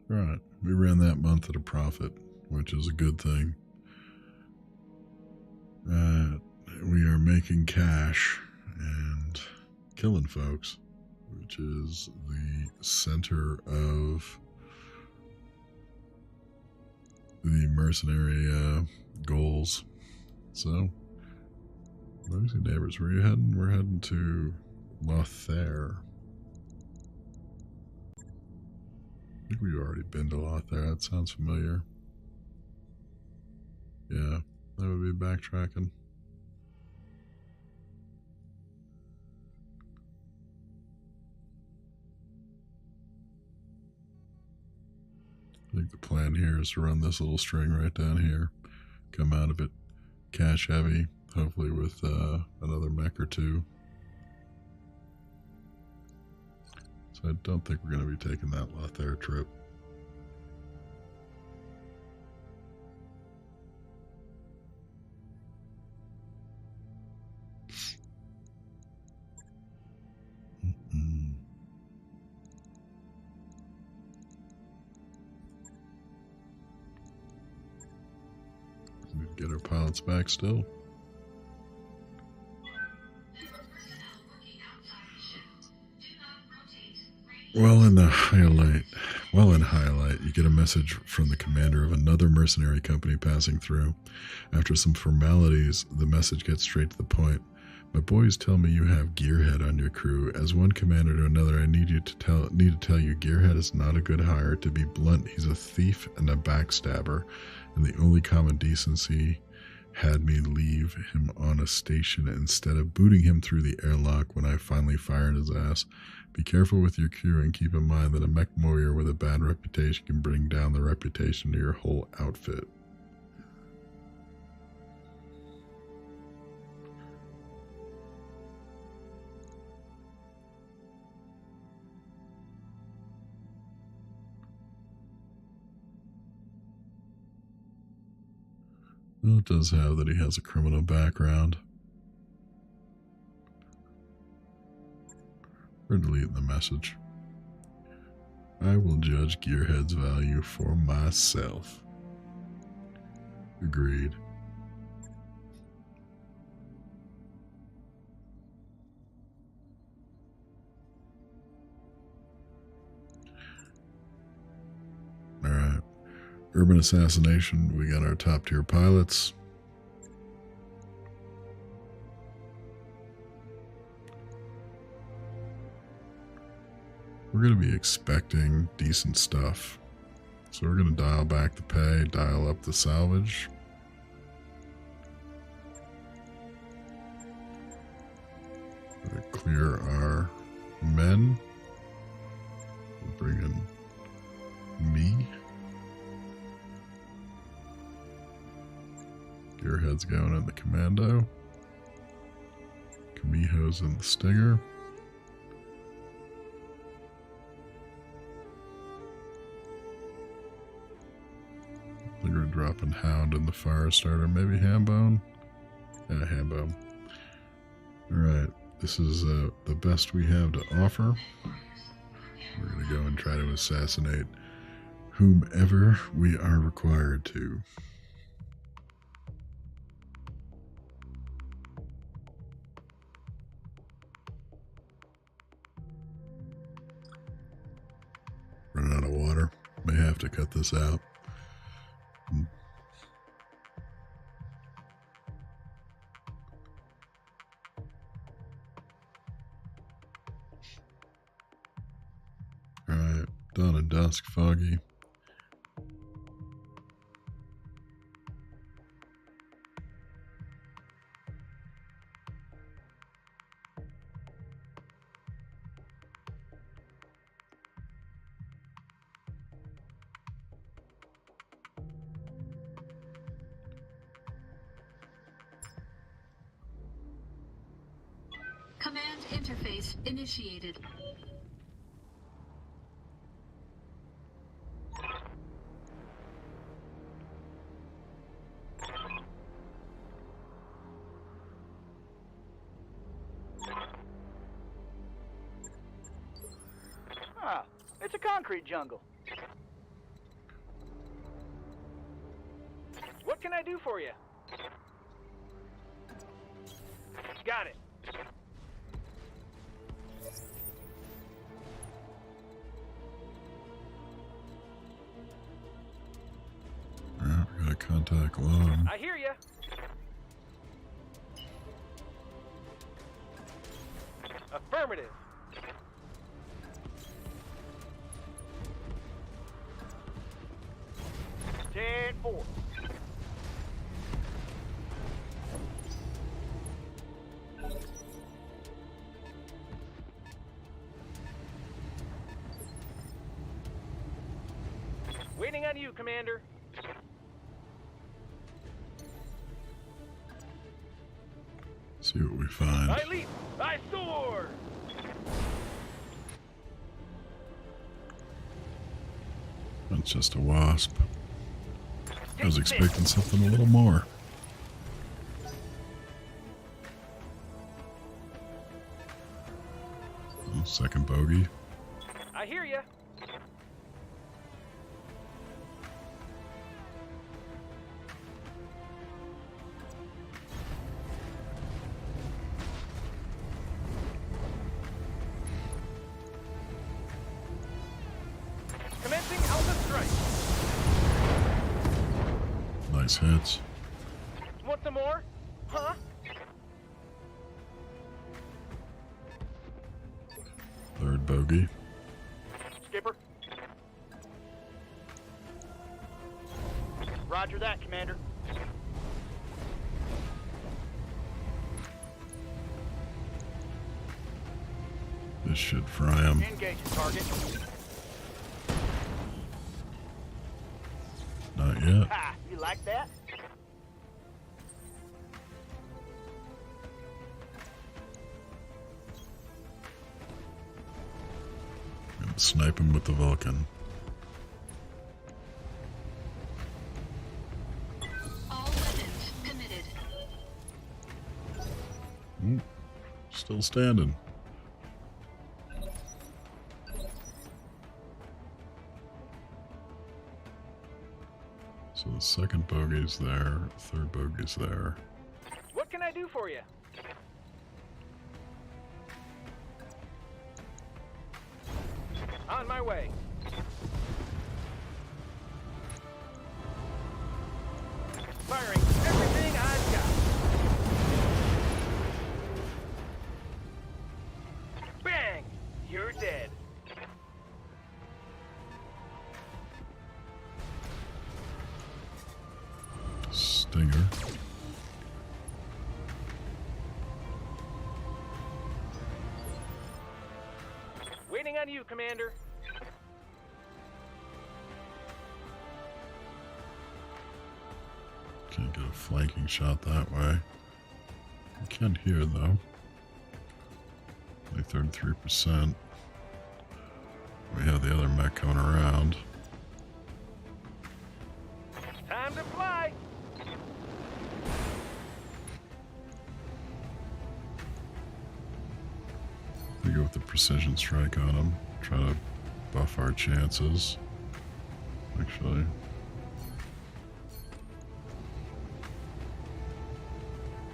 Right, we ran that month at a profit, which is a good thing. We are making cash and killing folks, which is the center of the mercenary goals. So, noisy neighbors, where are you heading? We're heading to Lothair. I think we've already been to Lothair. That sounds familiar. Yeah, that would be backtracking. I think the plan here is to run this little string right down here, come out of it cash heavy, hopefully with another mech or two. So I don't think we're going to be taking that Lothair trip. get our pilots back still. In highlight, you get a message from the commander of another mercenary company passing through. After some formalities, the message gets straight to the point. My boys tell me you have Gearhead on your crew. As one commander to another, I need to tell you Gearhead is not a good hire. To be blunt, he's a thief and a backstabber, and the only common decency had me leave him on a station instead of booting him through the airlock when I finally fired his ass. Be careful with your crew and keep in mind that a mech warrior with a bad reputation can bring down the reputation of your whole outfit. Well, it does have that he has a criminal background. We're deleting the message. I will judge Gearhead's value for myself. Agreed. Alright. Urban assassination. We got our top tier pilots. We're going to be expecting decent stuff. So we're going to dial back the pay, dial up the salvage. We're going to clear our men. We'll bring in me. Gearhead's going in the commando. Kamiho's in the stinger. They're going to drop in Hound in the fire starter. Maybe Hambone? Yeah, Hambone. Alright, this is the best we have to offer. We're going to go and try to assassinate whomever we are required to. Running out of water. May have to cut this out. Alright, dawn and dusk, foggy. Command interface initiated. Ah, it's a concrete jungle. What can I do for you? Got it. Alright, we got a contact log. I hear ya. Affirmative. Ten four. Waiting on you, Commander. See what we find. I leap. I soar. That's just a wasp. I was expecting something a little more. Oh, second bogey. I hear ya. Nice hits. Want some more? Huh? Third bogey. Skipper. Roger that, Commander. This should fry him. Engage the target. Not yet. Ha! You like that? Gonna snipe him with the Vulcan. All weapons committed. Still standing. So the second bogey's there, third bogey's there. What can I do for you? On my way. Firing everything I've got. Bang! You're dead. Stinger. Waiting on you, Commander. Can't get a flanking shot that way. You can here though. Only 33%. We have the other mech coming around. Time to fly. We go with the precision strike on him. Try to buff our chances. Actually.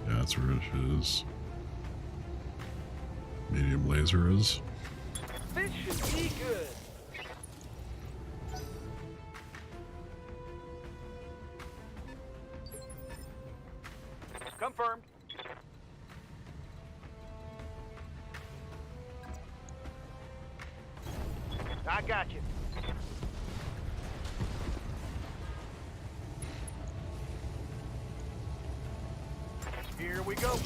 Yeah, that's where it is. Medium laser is. This should be good. Confirmed. I got you. Here we go.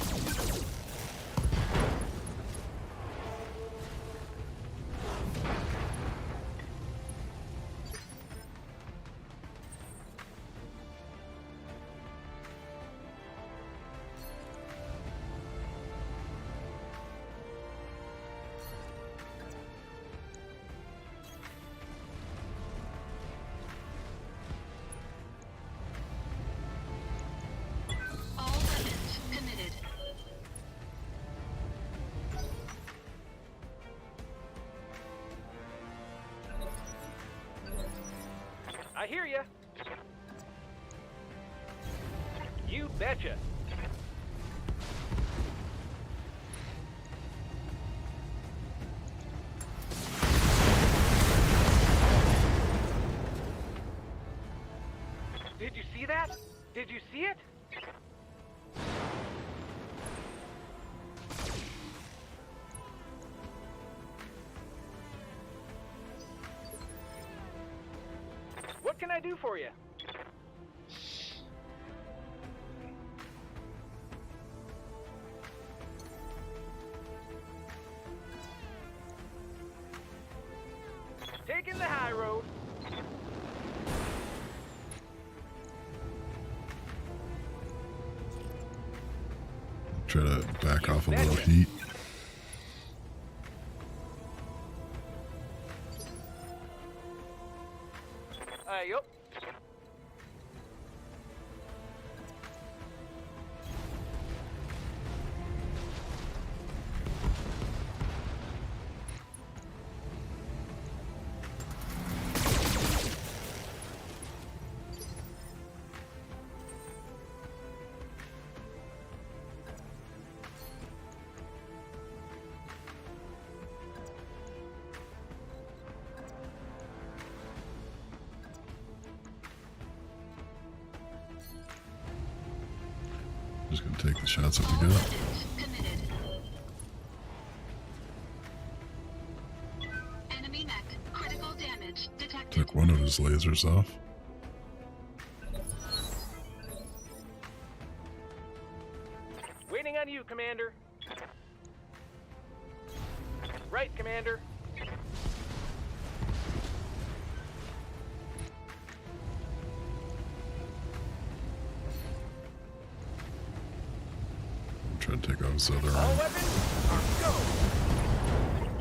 All weapons committed. I hear ya. You betcha. Did you see that? Did you see it? What can I do for you? Taking the high road. Try to back off a little heat. Yup. Just gonna take the shots that All we got. weapons committed. Enemy mech. Critical damage detected. Took one of his lasers off. Waiting on you, Commander. Right, Commander. I'm trying to take off his other All arm. weapons are go.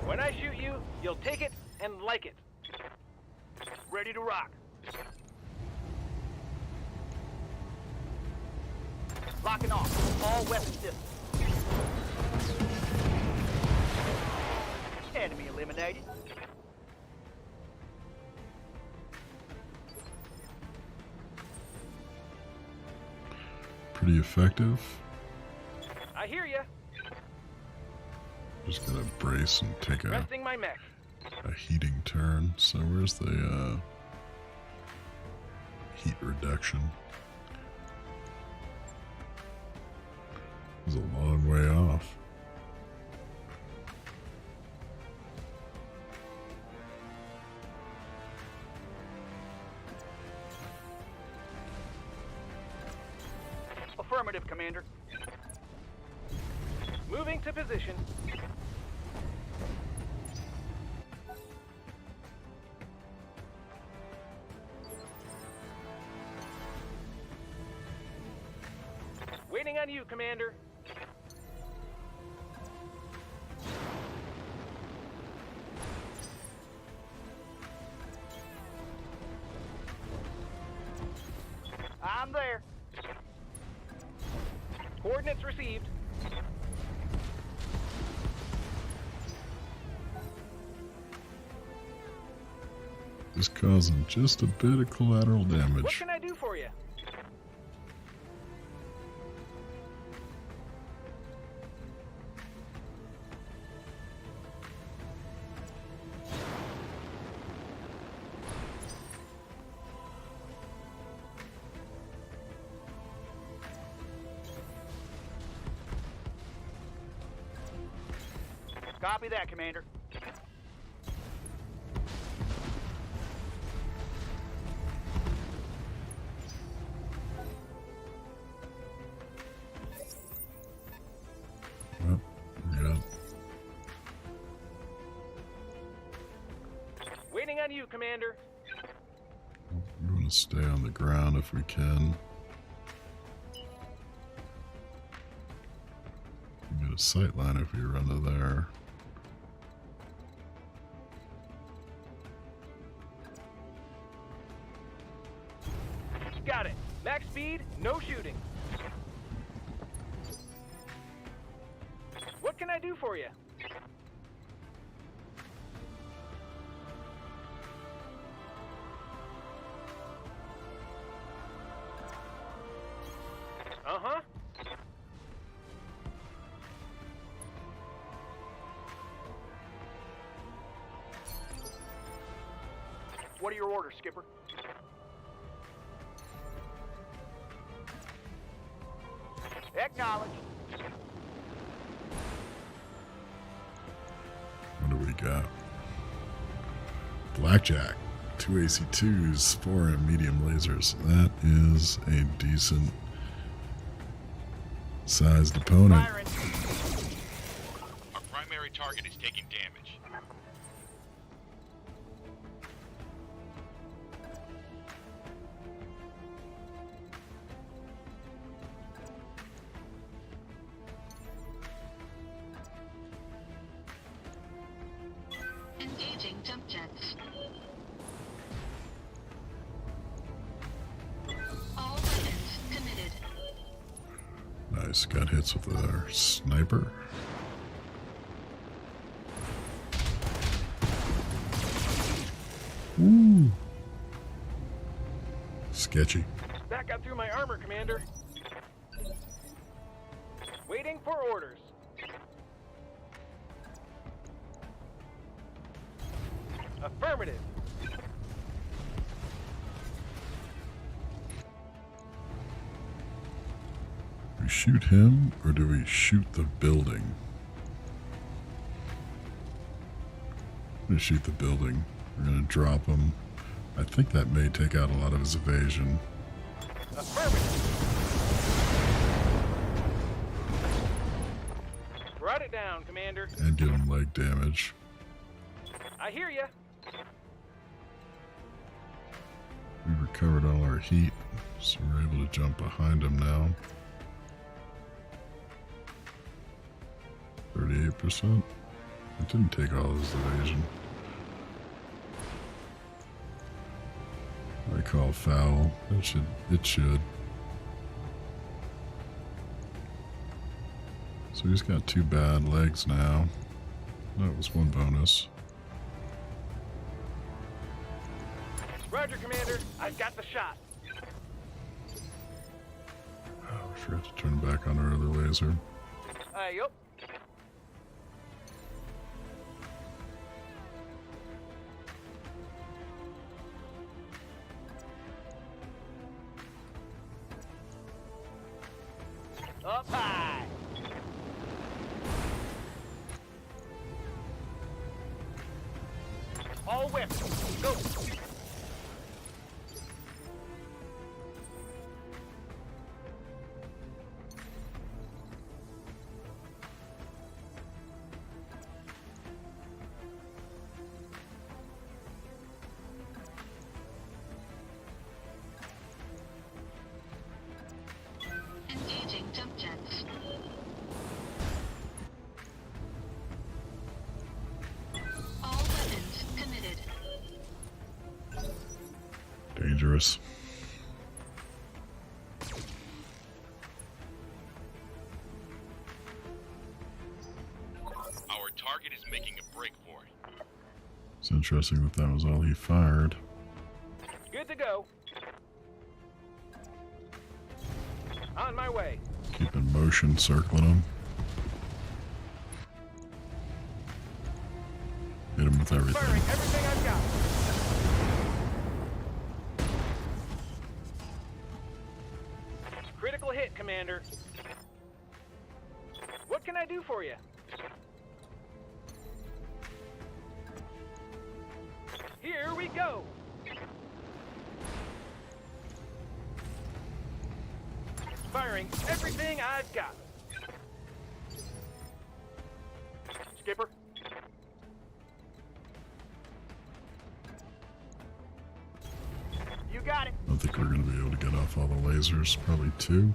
When I shoot you, you'll take it and like it. Ready to rock. Locking off all weapon systems. Enemy eliminated. Pretty effective. I hear ya. Just gonna brace and take a Resting my mech. heating turn. So where's the heat reduction? It's a long way off. Affirmative, Commander. Moving to position. Waiting on you, Commander. I'm there. Coordinates received. Just causing just a bit of collateral What damage. can I do for you? Copy that, Commander. Yep, yeah. Waiting on you, Commander. We want to stay on the ground if we can. We get a sight line if we run to there. Got it. Max speed, no shooting. What can I do for you? Uh-huh. What are your orders, Skipper? Acknowledge. What do we got? Blackjack. 2 AC2s, 4M medium lasers. That is a decent sized opponent. Firing. Our primary target is taking damage. Engaging jump jets. All weapons committed. Nice. Got hits with our sniper. Ooh. Sketchy. Back up through my armor, Commander. Waiting for orders. Affirmative. We shoot him or do we shoot the building? I'm gonna shoot the building. We're gonna drop him. I think that may take out a lot of his evasion. Write it down, Commander. And give him leg damage. I hear ya. We recovered all our heat, so we're able to jump behind him now. 38%. It didn't take all his evasion. I call foul. It should. So he's got 2 bad legs now. That was 1 bonus. Roger, Commander. I've got the shot. Oh, we forgot to turn back on our other laser. Yup. Up high. All weapons, go. Engaging jump jets. All weapons committed. Dangerous. Our target is making a break for it. It's interesting that that was all he fired. Good to go. On my way. Keep in motion, circling him. Hit him with Firing everything. everything I've got. Critical hit, Commander. What can I do for you? Here we go. Firing everything I've got. Skipper. You got it. I don't think we're going to be able to get off all the lasers. Probably 2.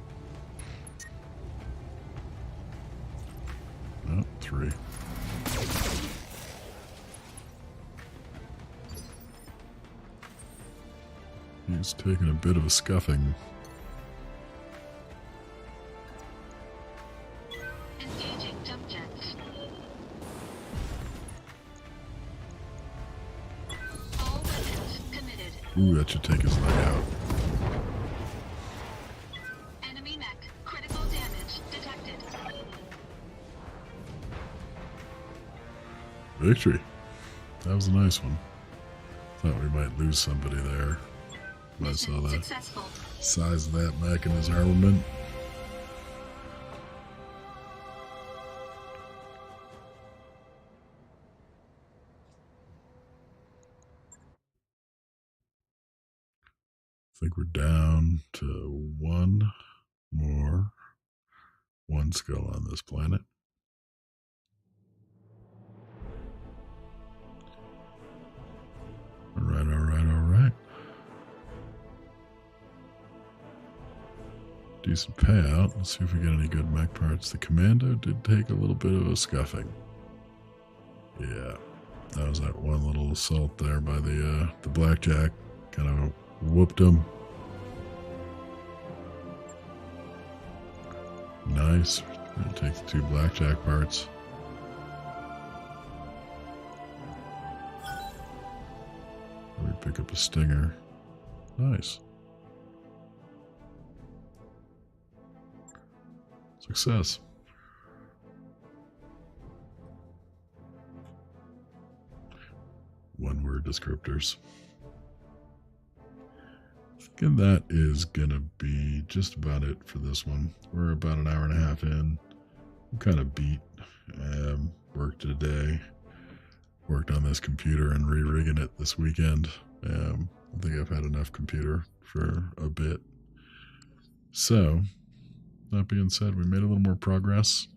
No, 3. He's taking a bit of a scuffing. Engaging jump jets. All weapons committed. Ooh, that should take his leg out. Enemy mech. Critical damage detected. Victory. That was a nice one. Thought we might lose somebody there. When I saw Mission that successful. size of that mech in his armament. I think we're down to 1 more. 1 skull on this planet. Alright, alright, alright. Decent payout. Let's see if we get any good mech parts. The Commando did take a little bit of a scuffing. Yeah. That was that one little assault there by the Blackjack. Kind of whooped him. Nice. Gonna take the 2 Blackjack parts. We pick up a Stinger. Nice. Success. One-word descriptors. And that is gonna be just about it for this one. We're about an hour and a half in. I'm kind of beat. Worked today. Worked on this computer and re-rigging it this weekend. I think I've had enough computer for a bit. So, that being said, we made a little more progress.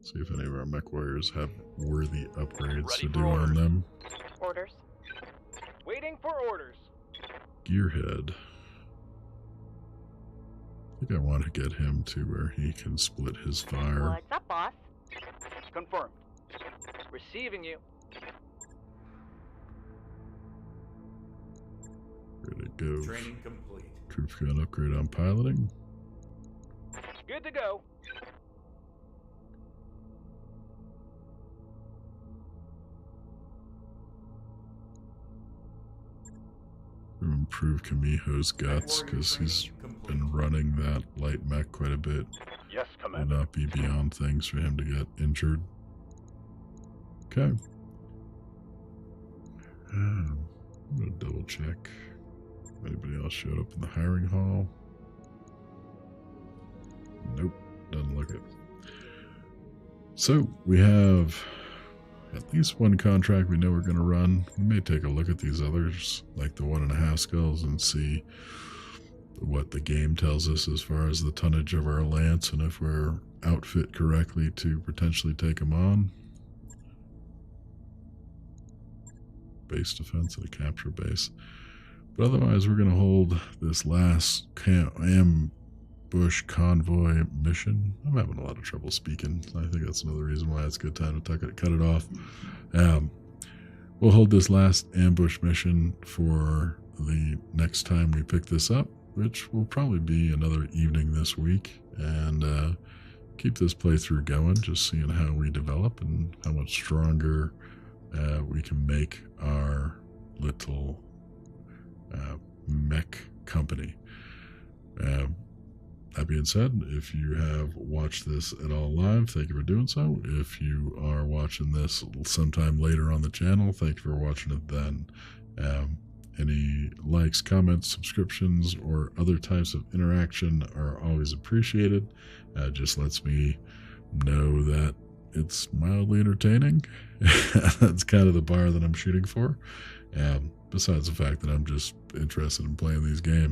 See if any of our mech warriors have worthy upgrades Ready to for do on orders. them. Orders. Waiting for orders. Gearhead. I think I want to get him to where he can split his fire. What's up, boss? Confirmed. Receiving you. Ready to go. Training complete. Troops got upgrade on piloting. Good to go. Improve Kamiho's guts because he's been running that light mech quite a bit. Yes, Would Commander. not be beyond things for him to get injured. Okay. I'm gonna double check if anybody else showed up in the hiring hall. Nope, doesn't look it. So we have at least one contract we know we're going to run. We may take a look at these others, like the 1.5 skulls, and see what the game tells us as far as the tonnage of our lance and if we're outfit correctly to potentially take them on. Base defense and a capture base. But otherwise, we're going to hold this last ambush convoy mission. I'm having a lot of trouble speaking. I think that's another reason why it's a good time to cut it off. We'll hold this last ambush mission for the next time we pick this up, which will probably be another evening this week, and keep this playthrough going, just seeing how we develop and how much stronger we can make our little mech company. That being said, if you have watched this at all live, thank you for doing so. If you are watching this sometime later on the channel, thank you for watching it then. Any likes, comments, subscriptions, or other types of interaction are always appreciated. Just lets me know that it's mildly entertaining. That's kind of the bar that I'm shooting for. Besides the fact that I'm just interested in playing these games.